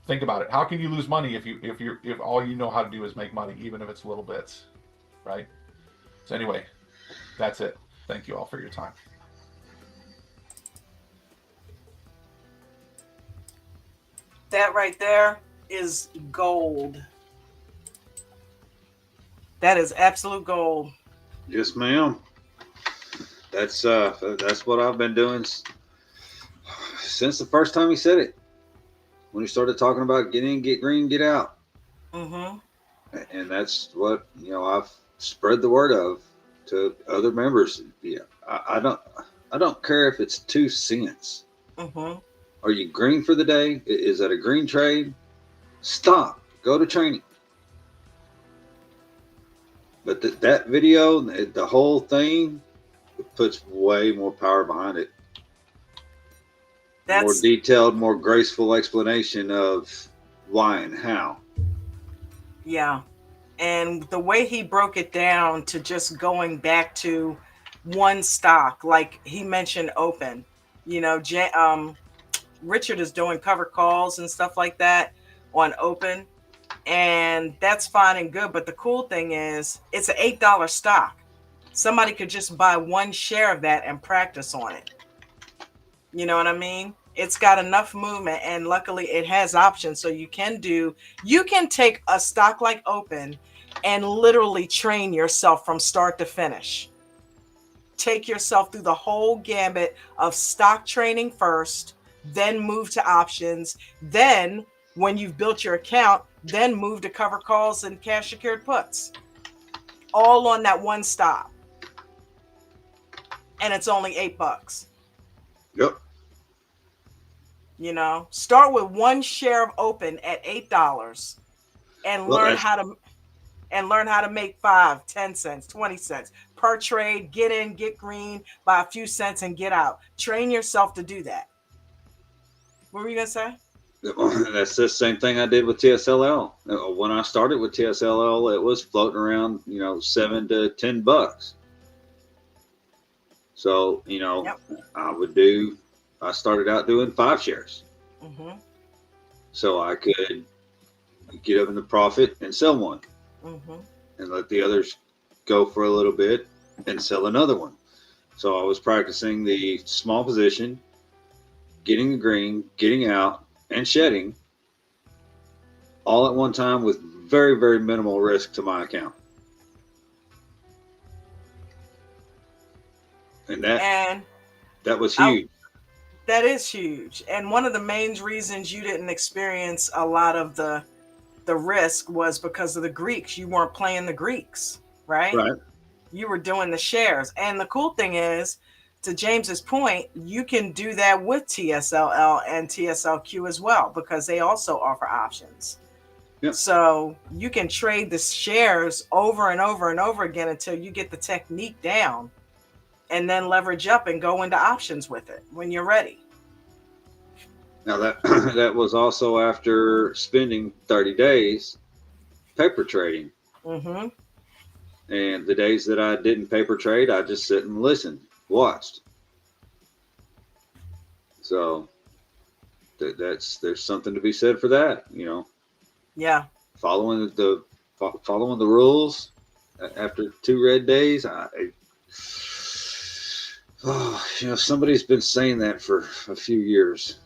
think about it. How can you lose money if all you know how to do is make money, even if it's little bits, right? So anyway, that's it. Thank you all for your time. That right there is gold. That is absolute gold. Yes, ma'am. That's what I've been doing since the first time he said it. When he started talking about get in, get green, get out. Mm-hmm. And that's what, I've spread the word of to other members. Yeah, I don't care if it's 2 cents. Mm-hmm. Are you green for the day? Is that a green trade? Stop. Go to training. But that video, the whole thing, puts way more power behind it. More detailed, more graceful explanation of why and how. Yeah. And the way he broke it down to just going back to one stock, like he mentioned open, Richard is doing cover calls and stuff like that on open. And that's fine and good. But the cool thing is it's an $8 stock. Somebody could just buy 1 share of that and practice on it. You know what I mean? It's got enough movement, and luckily it has options. So you can take a stock like open and literally train yourself from start to finish. Take yourself through the whole gambit of stock training first, then move to options. Then when you've built your account, then move to cover calls and cash secured puts. All on that one stop. And it's only $8. Yep. Start with 1 share of open at $8 and learn how to make 5, 10 cents, 20 cents per trade. Get in, get green, buy a few cents and get out. Train yourself to do that. What were you going to say? That's the same thing I did with TSLL. When I started with TSLL, it was floating around, $7 to $10. So, yep. I started out doing 5 shares. Mm-hmm. So I could get up in the profit and sell one. Mm-hmm. And let the others go for a little bit and sell another one. So I was practicing the small position, getting the green, getting out, and shedding all at one time with very, very minimal risk to my account. And that was huge. That is huge. And one of the main reasons you didn't experience a lot of the risk was because of the Greeks. You weren't playing the Greeks, right? Right. You were doing the shares. And the cool thing is, to James's point, you can do that with TSLL and TSLQ as well, because they also offer options. Yep. So you can trade the shares over and over and over again until you get the technique down, and then leverage up and go into options with it when you're ready. Now that was also after spending 30 days paper trading. Mm-hmm. And the days that I didn't paper trade, I just sit and listened, watched. So there's something to be said for that, Yeah. Following the rules after 2 red days. Somebody's been saying that for a few years.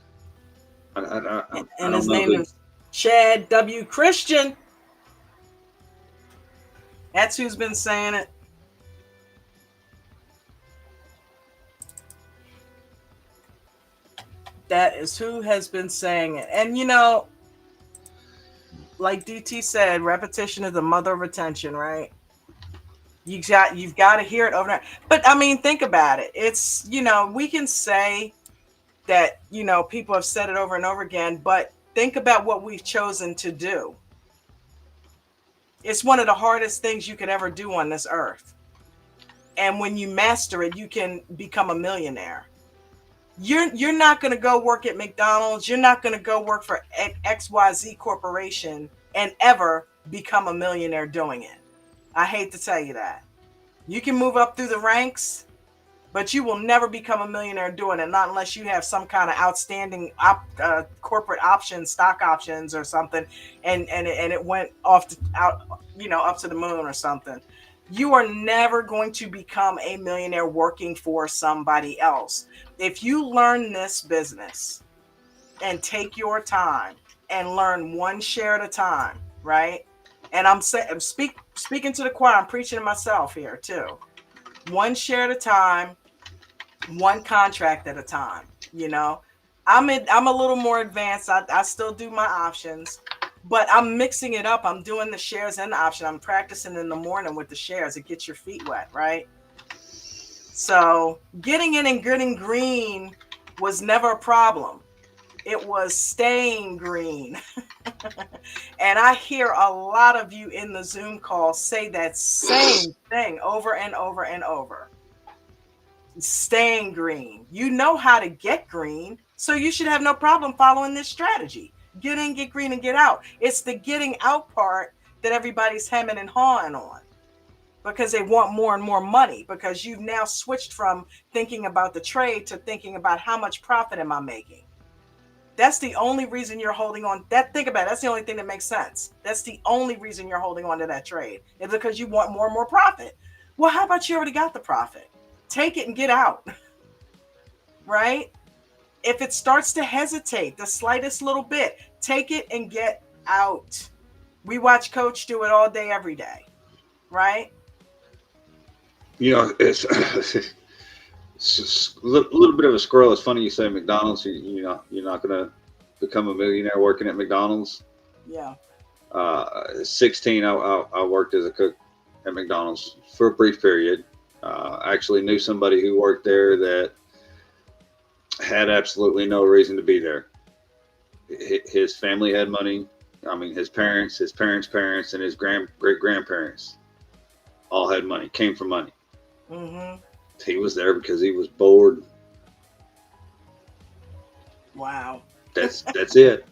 And his name is Chad W. Christian. That's who's been saying it. That is who has been saying it. And, like DT said, repetition is the mother of retention, right? You've got to hear it over and over. But I mean, think about it. It's, we can say that, people have said it over and over again, but think about what we've chosen to do. It's one of the hardest things you could ever do on this earth. And when you master it, you can become a millionaire. You're not going to go work at McDonald's. You're not going to go work for XYZ Corporation and ever become a millionaire doing it. I hate to tell you that. You can move up through the ranks, but you will never become a millionaire doing it, not unless you have some kind of outstanding corporate options, stock options or something, and it went up to the moon or something. You are never going to become a millionaire working for somebody else. If you learn this business and take your time and learn one share at a time, right? And I'm speaking to the choir. I'm preaching to myself here too. One share at a time, one contract at a time. I'm a little more advanced. I still do my options, but I'm mixing it up. I'm doing the shares and the option. I'm practicing in the morning with the shares. It gets your feet wet, right? So getting in and getting green was never a problem. It was staying green. And I hear a lot of you in the Zoom call say that same thing over and over and over. Staying green. You know how to get green, so you should have no problem following this strategy. Get in, get green, and get out. It's the getting out part that everybody's hemming and hawing on, because they want more and more money, because you've now switched from thinking about the trade to thinking about how much profit am I making. That's the only reason you're holding on. Think about it. That's the only thing that makes sense. That's the only reason you're holding on to that trade. It's because you want more and more profit. Well, how about you already got the profit? Take it and get out. Right? If it starts to hesitate the slightest little bit, take it and get out. We watch Coach do it all day, every day. Right? It's just a little bit of a scroll. It's funny you say McDonald's. You're not going to become a millionaire working at McDonald's. Yeah. 16, I worked as a cook at McDonald's for a brief period. Actually knew somebody who worked there that had absolutely no reason to be there. His family had money. I mean, his parents' parents, and his great-grandparents all had money, came from money. Mm-hmm. He was there because he was bored. Wow. That's it.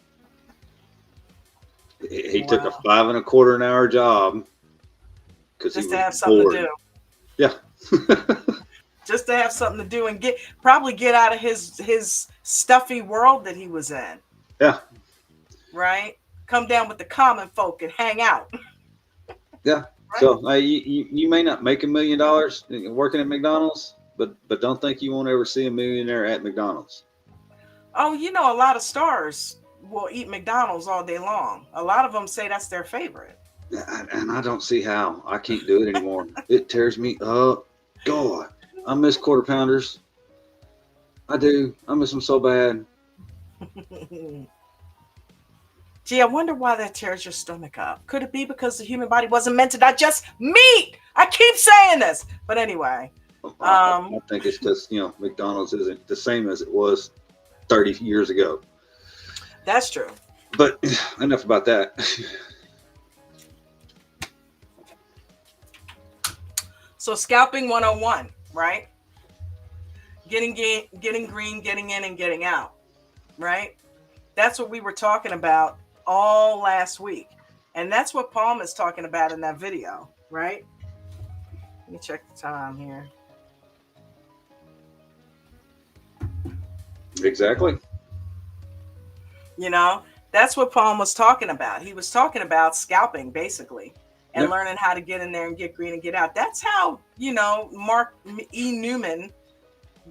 He took a $5.25 an hour job because he was to have something bored. to do. Yeah. Just to have something to do and probably get out of his stuffy world that he was in. Yeah. Right? Come down with the common folk and hang out. Yeah. Right? So you may not make $1 million working at McDonald's, but don't think you won't ever see a millionaire at McDonald's. Oh, a lot of stars will eat McDonald's all day long. A lot of them say that's their favorite. And I don't see how. I can't do it anymore. It tears me up. God, I miss quarter pounders. I do. I miss them so bad. Gee, I wonder why that tears your stomach up. Could it be because the human body wasn't meant to digest meat? I keep saying this. But anyway. I think it's because, McDonald's isn't the same as it was 30 years ago. That's true. But enough about that. So scalping 101, right? Getting green, getting in, and getting out, right? That's what we were talking about all last week. And that's what Palm is talking about in that video, right? Let me check the time here. Exactly. That's what Palm was talking about. He was talking about scalping, basically, and learning how to get in there and get green and get out. That's how, Mark E. Newman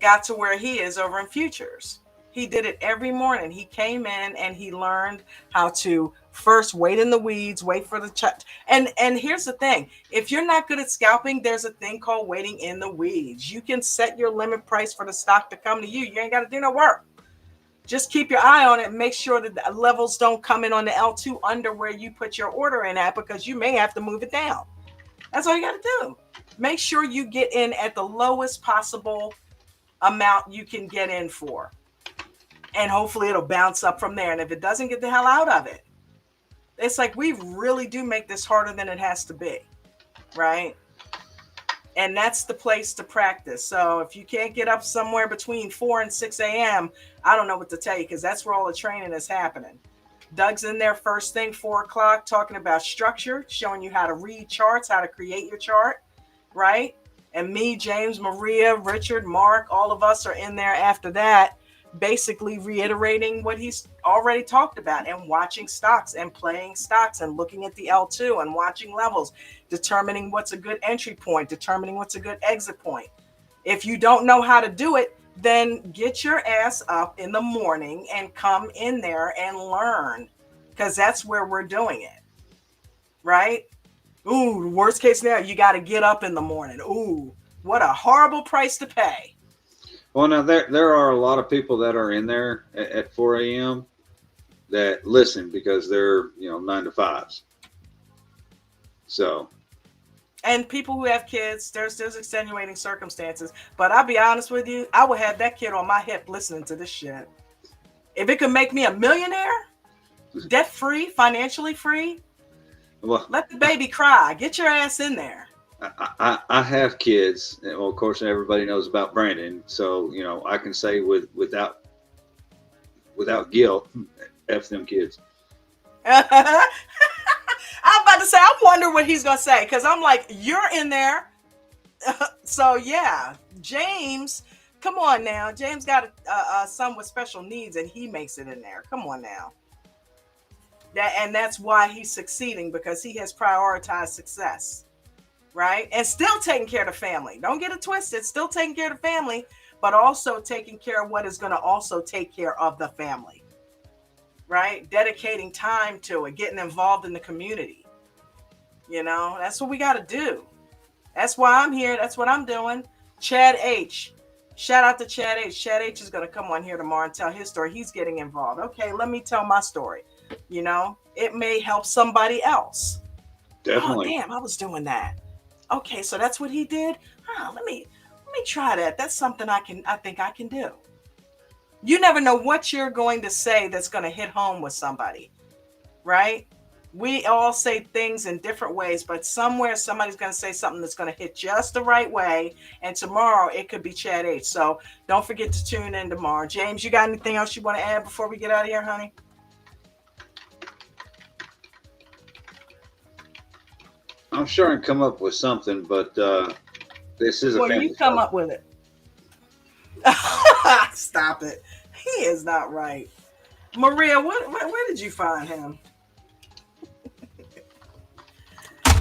got to where he is over in futures. He did it every morning. He came in and he learned how to first wait in the weeds, wait for the check. And here's the thing. If you're not good at scalping, there's a thing called waiting in the weeds. You can set your limit price for the stock to come to you. You ain't got to do no work. Just keep your eye on it and make sure that the levels don't come in on the L2 under where you put your order in at, because you may have to move it down. That's all you got to do. make sure you get in at the lowest possible amount you can get in for. And hopefully it'll bounce up from there. And if it doesn't, get the hell out of it. It's like we really do make this harder than it has to be, right? And that's the place to practice. So if you can't get up somewhere between 4 and 6 a.m., I don't know what to tell you, because that's where all the training is happening. Doug's in there first thing, 4 o'clock, talking about structure, showing you how to read charts, how to create your chart, right? And me, James, Maria, Richard, Mark, all of us are in there after that, basically reiterating what he's already talked about, and watching stocks and playing stocks and looking at the L2 and watching levels, determining what's a good entry point, determining what's a good exit point. If you don't know how to do it, then get your ass up in the morning and come in there and learn, because that's where we're doing it, right? Ooh, worst case scenario, you got to get up in the morning. Ooh, what a horrible price to pay. Well, now there are a lot of people that are in there at 4 a.m. that listen because they're 9 to 5s. So. And people who have kids, there's extenuating circumstances. But I'll be honest with you, I would have that kid on my hip listening to this shit. If it could make me a millionaire, debt free, financially free, well, let the baby cry. Get your ass in there. I have kids, and well, of course everybody knows about Brandon, so I can say without guilt, F them kids. I'm about to say, I wonder what he's gonna say, because I'm like, you're in there. So yeah, James, come on now. James got a son with special needs, and he makes it in there. Come on now. That's why he's succeeding, because he has prioritized success. Right? And still taking care of the family. Don't get it twisted. Still taking care of the family, but also taking care of what is going to also take care of the family. Right? Dedicating time to it, getting involved in the community. That's what we got to do. That's why I'm here. That's what I'm doing. Chad H. Shout out to Chad H. Chad H is going to come on here tomorrow and tell his story. He's getting involved. Okay, let me tell my story. It may help somebody else. Definitely. Oh, damn, I was doing that. Okay, so that's what he did. Let me try that. That's something I think I can do. You never know what you're going to say that's going to hit home with somebody, right? We all say things in different ways, but somewhere somebody's going to say something that's going to hit just the right way. And tomorrow it could be Chad H. So don't forget to tune in tomorrow. James, you got anything else you want to add before we get out of here, honey? I'm sure I can come up with something, but this is a family. Well, you come up with it. Stop it. He is not right. Maria, where did you find him?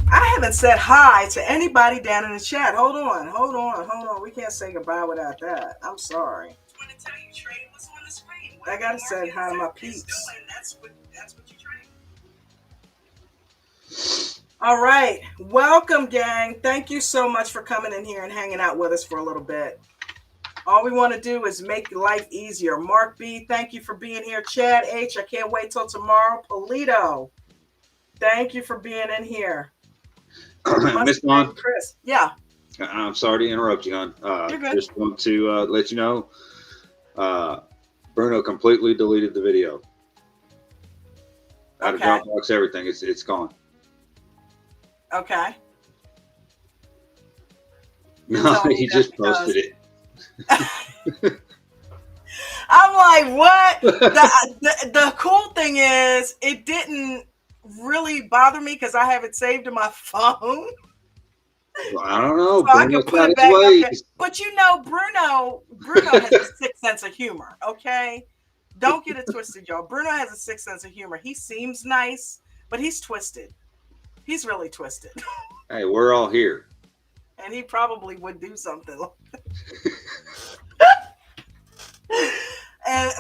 I haven't said hi to anybody down in the chat. Hold on. We can't say goodbye without that. I'm sorry. I want to tell you, Trey was on the screen. I got to say hi to my peeps. That's what you train. All right. Welcome, gang. Thank you so much for coming in here and hanging out with us for a little bit. All we want to do is make life easier. Mark B, thank you for being here. Chad H, I can't wait till tomorrow. Polito, thank you for being in here. Miss Vaughn, Chris, yeah. I'm sorry to interrupt you, hon. You're good. Just want to let you know, Bruno completely deleted the video. Out of Dropbox, everything. It's gone. Okay. No, he just posted it. I'm like, what? The cool thing is, it didn't really bother me because I have it saved in my phone. Well, I don't know. So I can put it back up there. But Bruno has a sick sense of humor. Okay, don't get it twisted, y'all. Bruno has a sick sense of humor. He seems nice, but he's twisted. He's really twisted. Hey, we're all here. And he probably would do something like that.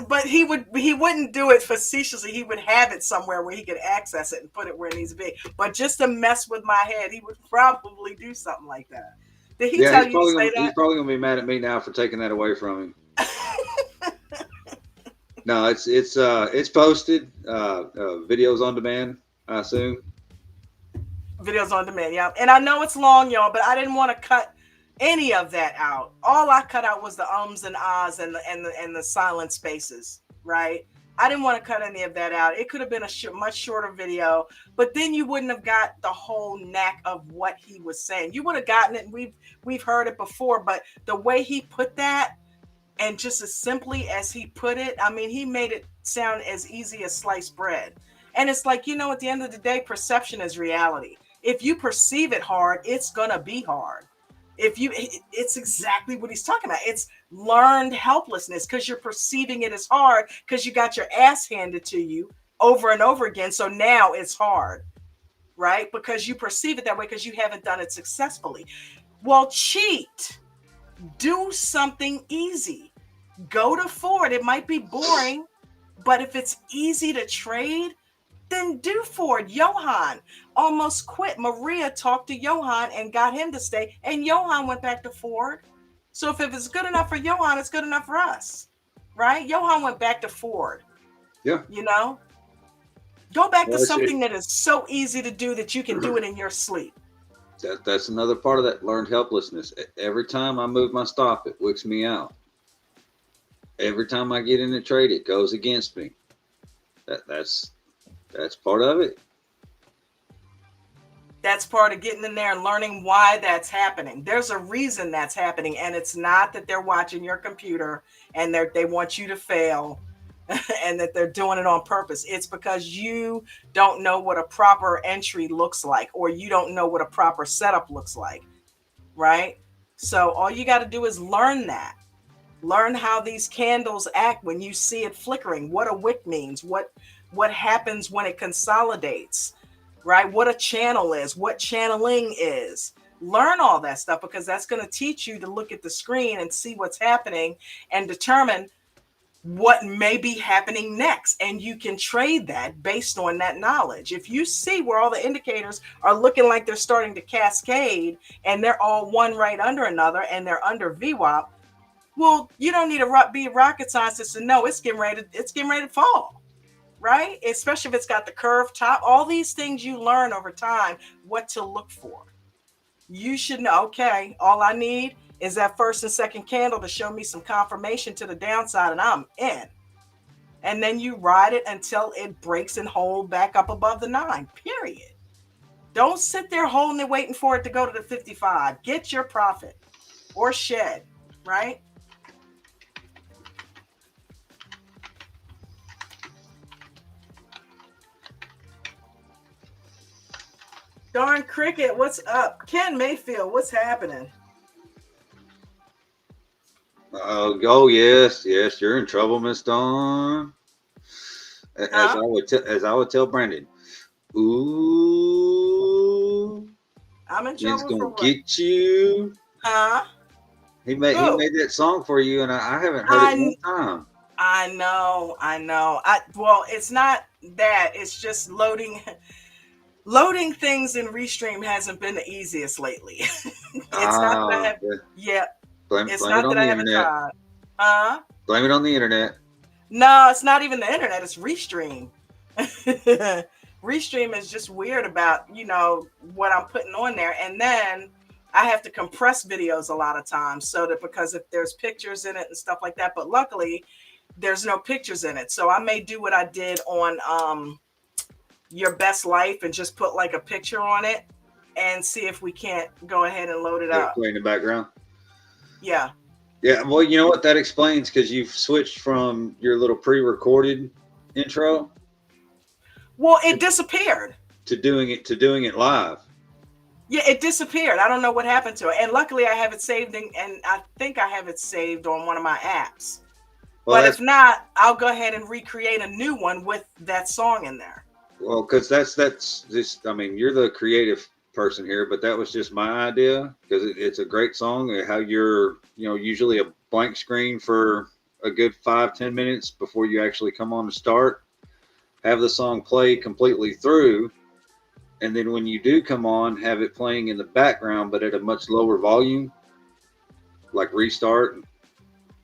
But he wouldn't do it facetiously. He would have it somewhere where he could access it and put it where it needs to be. But just to mess with my head, he would probably do something like that. Did he tell you to say that? He's probably gonna be mad at me now for taking that away from him. No, it's posted. Videos on demand, I assume. Videos on demand, yeah. And I know it's long, y'all, but I didn't want to cut any of that out. All I cut out was the ums and ahs and the silent spaces, right? I didn't want to cut any of that out. It could have been a much shorter video, but then you wouldn't have got the whole knack of what he was saying. You would have gotten it, and we've heard it before, but the way he put that, and just as simply as he put it, I mean, he made it sound as easy as sliced bread. And it's like, at the end of the day, perception is reality. If you perceive it hard, it's gonna be hard. It's exactly what he's talking about. It's learned helplessness because you're perceiving it as hard because you got your ass handed to you over and over again. So now it's hard, right? Because you perceive it that way because you haven't done it successfully. Well, cheat. Do something easy. Go to Ford. It might be boring, but if it's easy to trade, then do Ford. Johan almost quit. Maria talked to Johan and got him to stay, and Johan went back to Ford. So if it's good enough for Johan, it's good enough for us, right? Johan went back to Ford. Yeah. Go back to something that is so easy to do that you can do it in your sleep. That's another part of that learned helplessness. Every time I move my stop, it wicks me out. Every time I get in a trade, it goes against me. That's part of it. That's part of getting in there and learning why that's happening. There's a reason that's happening, and it's not that they're watching your computer and they want you to fail and that they're doing it on purpose. It's because you don't know what a proper entry looks like, or you don't know what a proper setup looks like, right? So all you got to do is learn that. Learn how these candles act when you see it flickering, what a wick means, what happens when it consolidates, right? What a channel is, what channeling is. Learn all that stuff because that's going to teach you to look at the screen and see what's happening and determine what may be happening next. And you can trade that based on that knowledge. If you see where all the indicators are looking like they're starting to cascade and they're all one right under another and they're under VWAP, well, you don't need to be a rocket scientist to know it's getting ready to fall, right? Especially if it's got the curved top. All these things you learn over time what to look for. You should know, okay, all I need is that first and second candle to show me some confirmation to the downside and I'm in. And then you ride it until it breaks and hold back up above the 9, period. Don't sit there holding it, waiting for it to go to the 55. Get your profit or shed, right? Darn Cricket, what's up? Ken Mayfield, what's happening? Oh yes, you're in trouble, Miss Dawn. As I would tell Brandon, ooh, I'm in he's trouble. gonna get you. He made that song for you, and I haven't heard it one time. I know. Well, it's not that. It's just loading things in Restream hasn't been the easiest lately. It's not that I have. Yeah. Blame it on the internet. Blame it on the internet. No, it's not even the internet. It's Restream. Restream is just weird about, what I'm putting on there. And then I have to compress videos a lot of times because if there's pictures in it and stuff like that, but luckily there's no pictures in it. So I may do what I did on Your Best Life and just put like a picture on it and see if we can't go ahead and load it up. Play in the background. Yeah. Yeah. Well, you know what? That explains because you've switched from your little pre-recorded intro. Well, it disappeared. To doing it live. Yeah, it disappeared. I don't know what happened to it. And luckily I have it saved and I think I have it saved on one of my apps. Well, but if not, I'll go ahead and recreate a new one with that song in there. Well, because that's just, I mean, you're the creative person here, but that was just my idea because it's a great song. How you're, usually a blank screen for a good 5-10 minutes before you actually come on to start. Have the song play completely through. And then when you do come on, have it playing in the background, but at a much lower volume, like restart.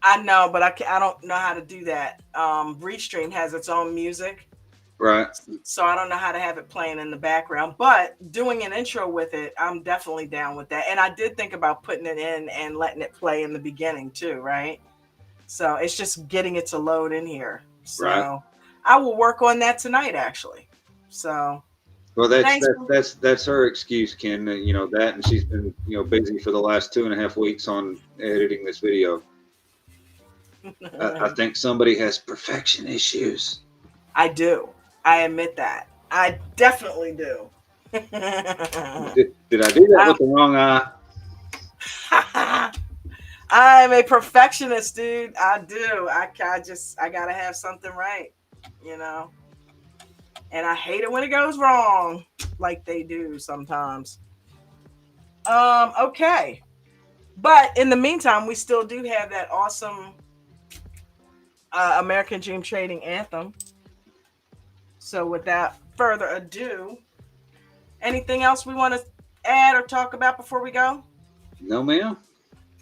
I know, but I don't know how to do that. Restream has its own music. Right. So I don't know how to have it playing in the background, but doing an intro with it, I'm definitely down with that. And I did think about putting it in and letting it play in the beginning too, right? So it's just getting it to load in here. So right. I will work on that tonight, actually. So well, that's her excuse, Ken. You know that, and she's been busy for the last 2.5 weeks on editing this video. I think somebody has perfection issues. I do. I admit that. I definitely do. Did I do that with the wrong eye? I'm a perfectionist, dude. I do. I gotta have something right, and I hate it when it goes wrong, like they do sometimes. Okay, but in the meantime, we still do have that awesome American Dream Trading anthem. So without further ado, anything else we want to add or talk about before we go? No, ma'am.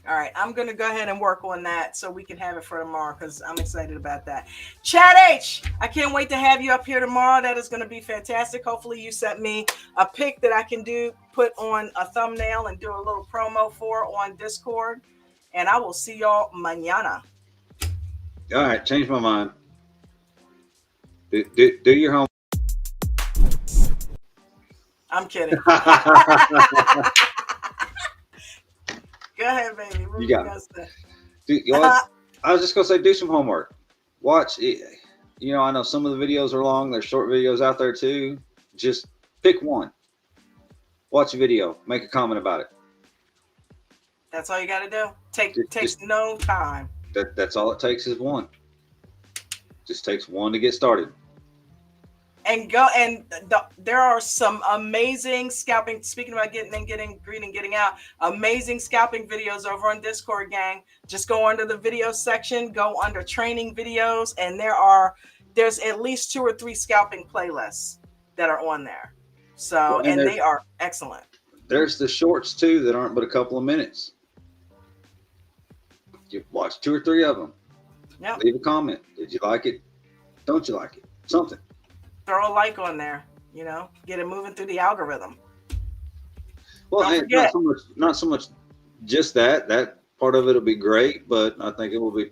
All right, I'm going to go ahead and work on that so we can have it for tomorrow because I'm excited about that. Chad H, I can't wait to have you up here tomorrow. That is going to be fantastic. Hopefully you sent me a pic that I can put on a thumbnail and do a little promo for on Discord. And I will see y'all mañana. All right, change my mind. Do your homework. I'm kidding. Go ahead, baby. What you got it. I was just gonna say, do some homework. Watch it. I know some of the videos are long. There's short videos out there too. Just pick one. Watch a video. Make a comment about it. That's all you got to do. Takes no time. That's all it takes is one. Just takes one to get started. And there are some amazing scalping. Speaking about getting out, amazing scalping videos over on Discord, gang. Just go under the video section, go under training videos, and there's at least 2 or 3 scalping playlists that are on there. So and they are excellent. There's the shorts too that aren't but a couple of minutes. You watch 2 or 3 of them. Yep. Leave a comment. Did you like it? Don't you like it? Something. Throw a like on there, get it moving through the algorithm. Well, not so much just that part of it will be great, but I think it will be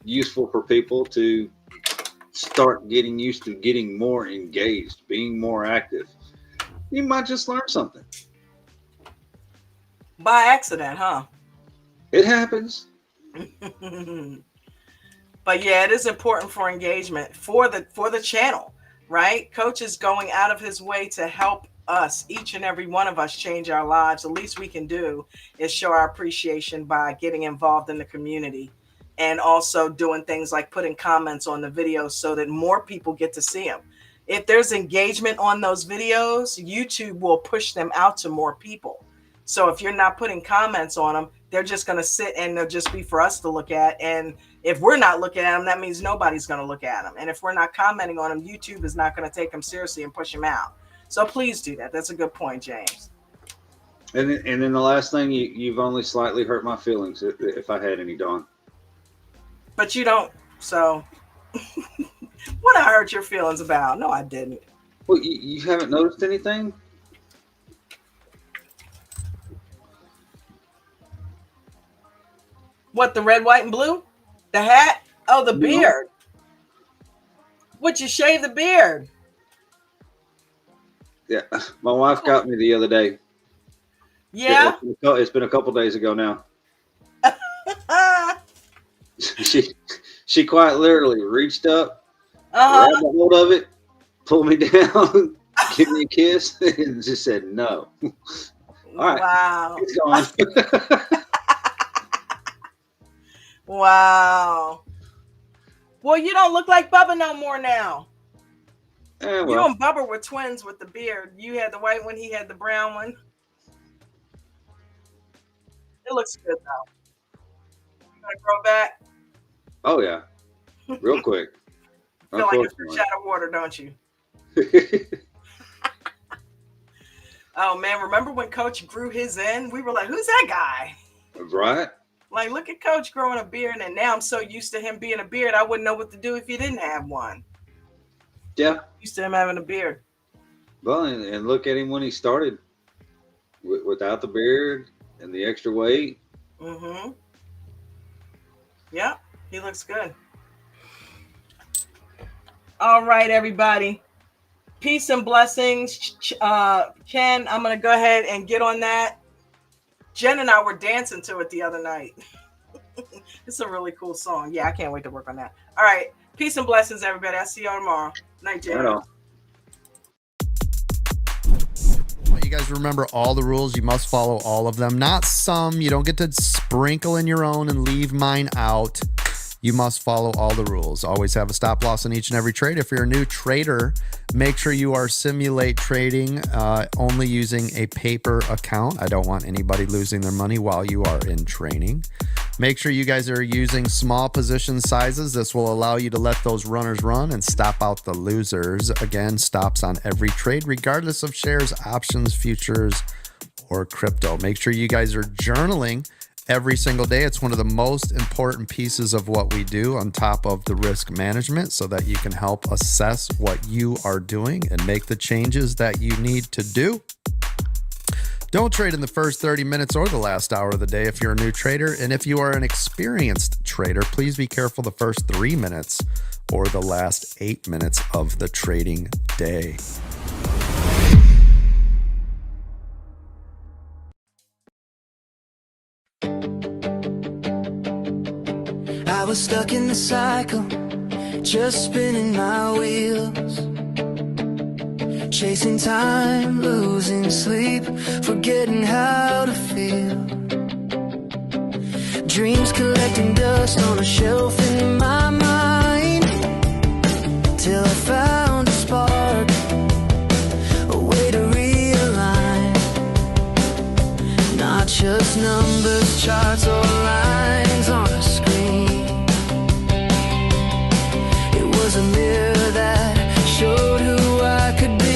useful for people to start getting used to getting more engaged, being more active. You might just learn something. By accident, huh? It happens. But yeah, it is important for engagement for the channel. Right? Coach is going out of his way to help us, each and every one of us, change our lives. The least we can do is show our appreciation by getting involved in the community and also doing things like putting comments on the videos so that more people get to see them. If there's engagement on those videos, YouTube will push them out to more people. So if you're not putting comments on them, they're just going to sit and they'll just be for us to look at. And if we're not looking at them, that means nobody's going to look at them. And if we're not commenting on them, YouTube is not going to take them seriously and push them out. So please do that. That's a good point, James. And then the last thing, you've only slightly hurt my feelings if I had any, Dawn. But you don't. So what I hurt your feelings about? No, I didn't. Well, you haven't noticed anything? What, the red, white, and blue? The hat? Oh, the beard. What, you shave the beard? Yeah, my wife got me the other day. Yeah? It's been a couple days ago now. She quite literally reached up, grabbed a hold of it, pulled me down, give me a kiss, and just said no. All right. Wow. It's gone. Wow. Well, you don't look like Bubba no more now. Well. You and Bubba were twins with the beard. You had the white one, he had the brown one. It looks good though. You gonna grow back? Oh yeah, real quick. Feel like a fish out of water, don't you? Oh man, remember when Coach grew his in? We were like, "Who's that guy?" Right. Like, look at Coach growing a beard, and now I'm so used to him being a beard, I wouldn't know what to do if he didn't have one. Yeah. Used to him having a beard. Well, and look at him when he started without the beard and the extra weight. Mm-hmm. Yeah, he looks good. All right, everybody. Peace and blessings. Ken, I'm going to go ahead and get on that. Jen and I were dancing to it the other night. It's a really cool song. Yeah, I can't wait to work on that. All right. Peace and blessings, everybody. I'll see y'all tomorrow. Night, Jen. Right on. You guys remember all the rules. You must follow all of them. Not some. You don't get to sprinkle in your own and leave mine out. You must follow all the rules. Always have a stop loss in each and every trade. If you're a new trader, make sure you are simulate trading only using a paper account. I don't want anybody losing their money while you are in training. Make sure you guys are using small position sizes. This will allow you to let those runners run and stop out the losers. Again, stops on every trade, regardless of shares, options, futures, or crypto. Make sure you guys are journaling every single day. It's one of the most important pieces of what we do on top of the risk management so that you can help assess what you are doing and make the changes that you need to do. Don't trade in the first 30 minutes or the last hour of the day if you're a new trader. And if you are an experienced trader, please be careful the first 3 minutes or the last 8 minutes of the trading day. I was stuck in the cycle, just spinning my wheels, chasing time, losing sleep, forgetting how to feel. Dreams collecting dust on a shelf in my mind, till I found a spark, a way to realign. Not just numbers, charts, or lines on a screen. It was a mirror that showed who I could be.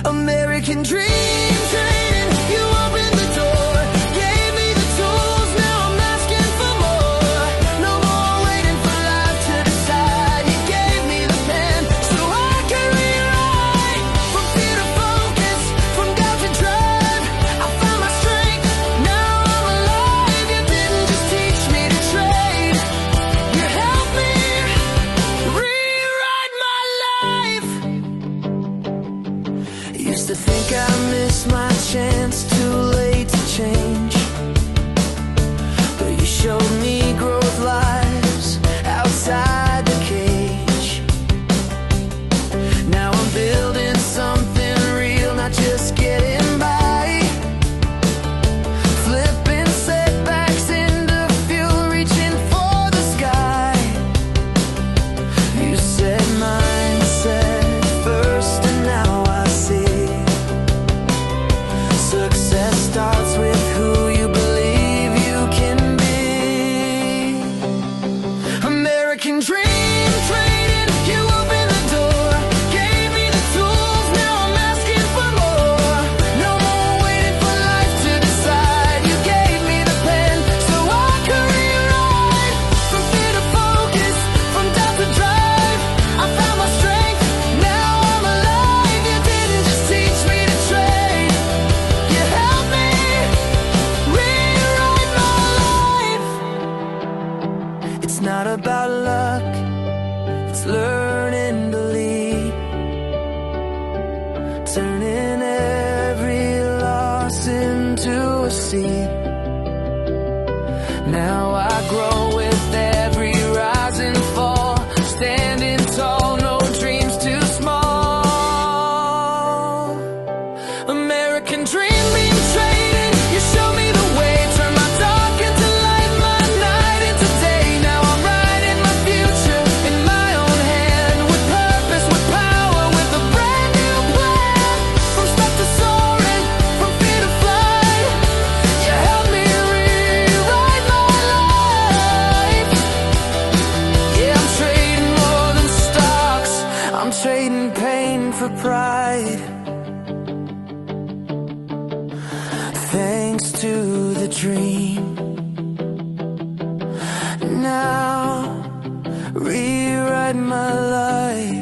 American dream training, you opened the door, gave me the tools, now I'm asking for more. No more waiting for life to decide. You gave me the pen so I could rewrite. From fear to focus, from doubt to drive, I found my strength, now I'm alive. You didn't just teach me to trade, you helped me rewrite my life. Used to think I missed my chance, too late to change, but you showed me growth lies outside the cage. Now I'm building something real, not just getting by. Flipping setbacks into fuel, reaching for the sky. You said mindset first, and now I see. Success starts with who you believe you can be. American dream trading, you opened the door, gave me the tools, now I'm asking for more. No more waiting for life to decide. You gave me the pen so I could rewrite. From fear to focus, from doubt to drive, I found my strength, now I'm alive. You didn't just teach me to trade, you helped me rewrite my life. It's not about luck, it's learning to lead, turning every loss into a seed. Now I grow with every rise and fall, standing tall, no dreams too small. American dream being traded, you show me the way, turn my dark into light, my night into day. Now I'm writing my future in my own hand, with purpose, with power, with a brand new plan. From stuck to soaring, from fear to flight, you helped me rewrite my life. Yeah, I'm trading more than stocks, I'm trading pain for pride. Thanks to the dream, now rewrite my life.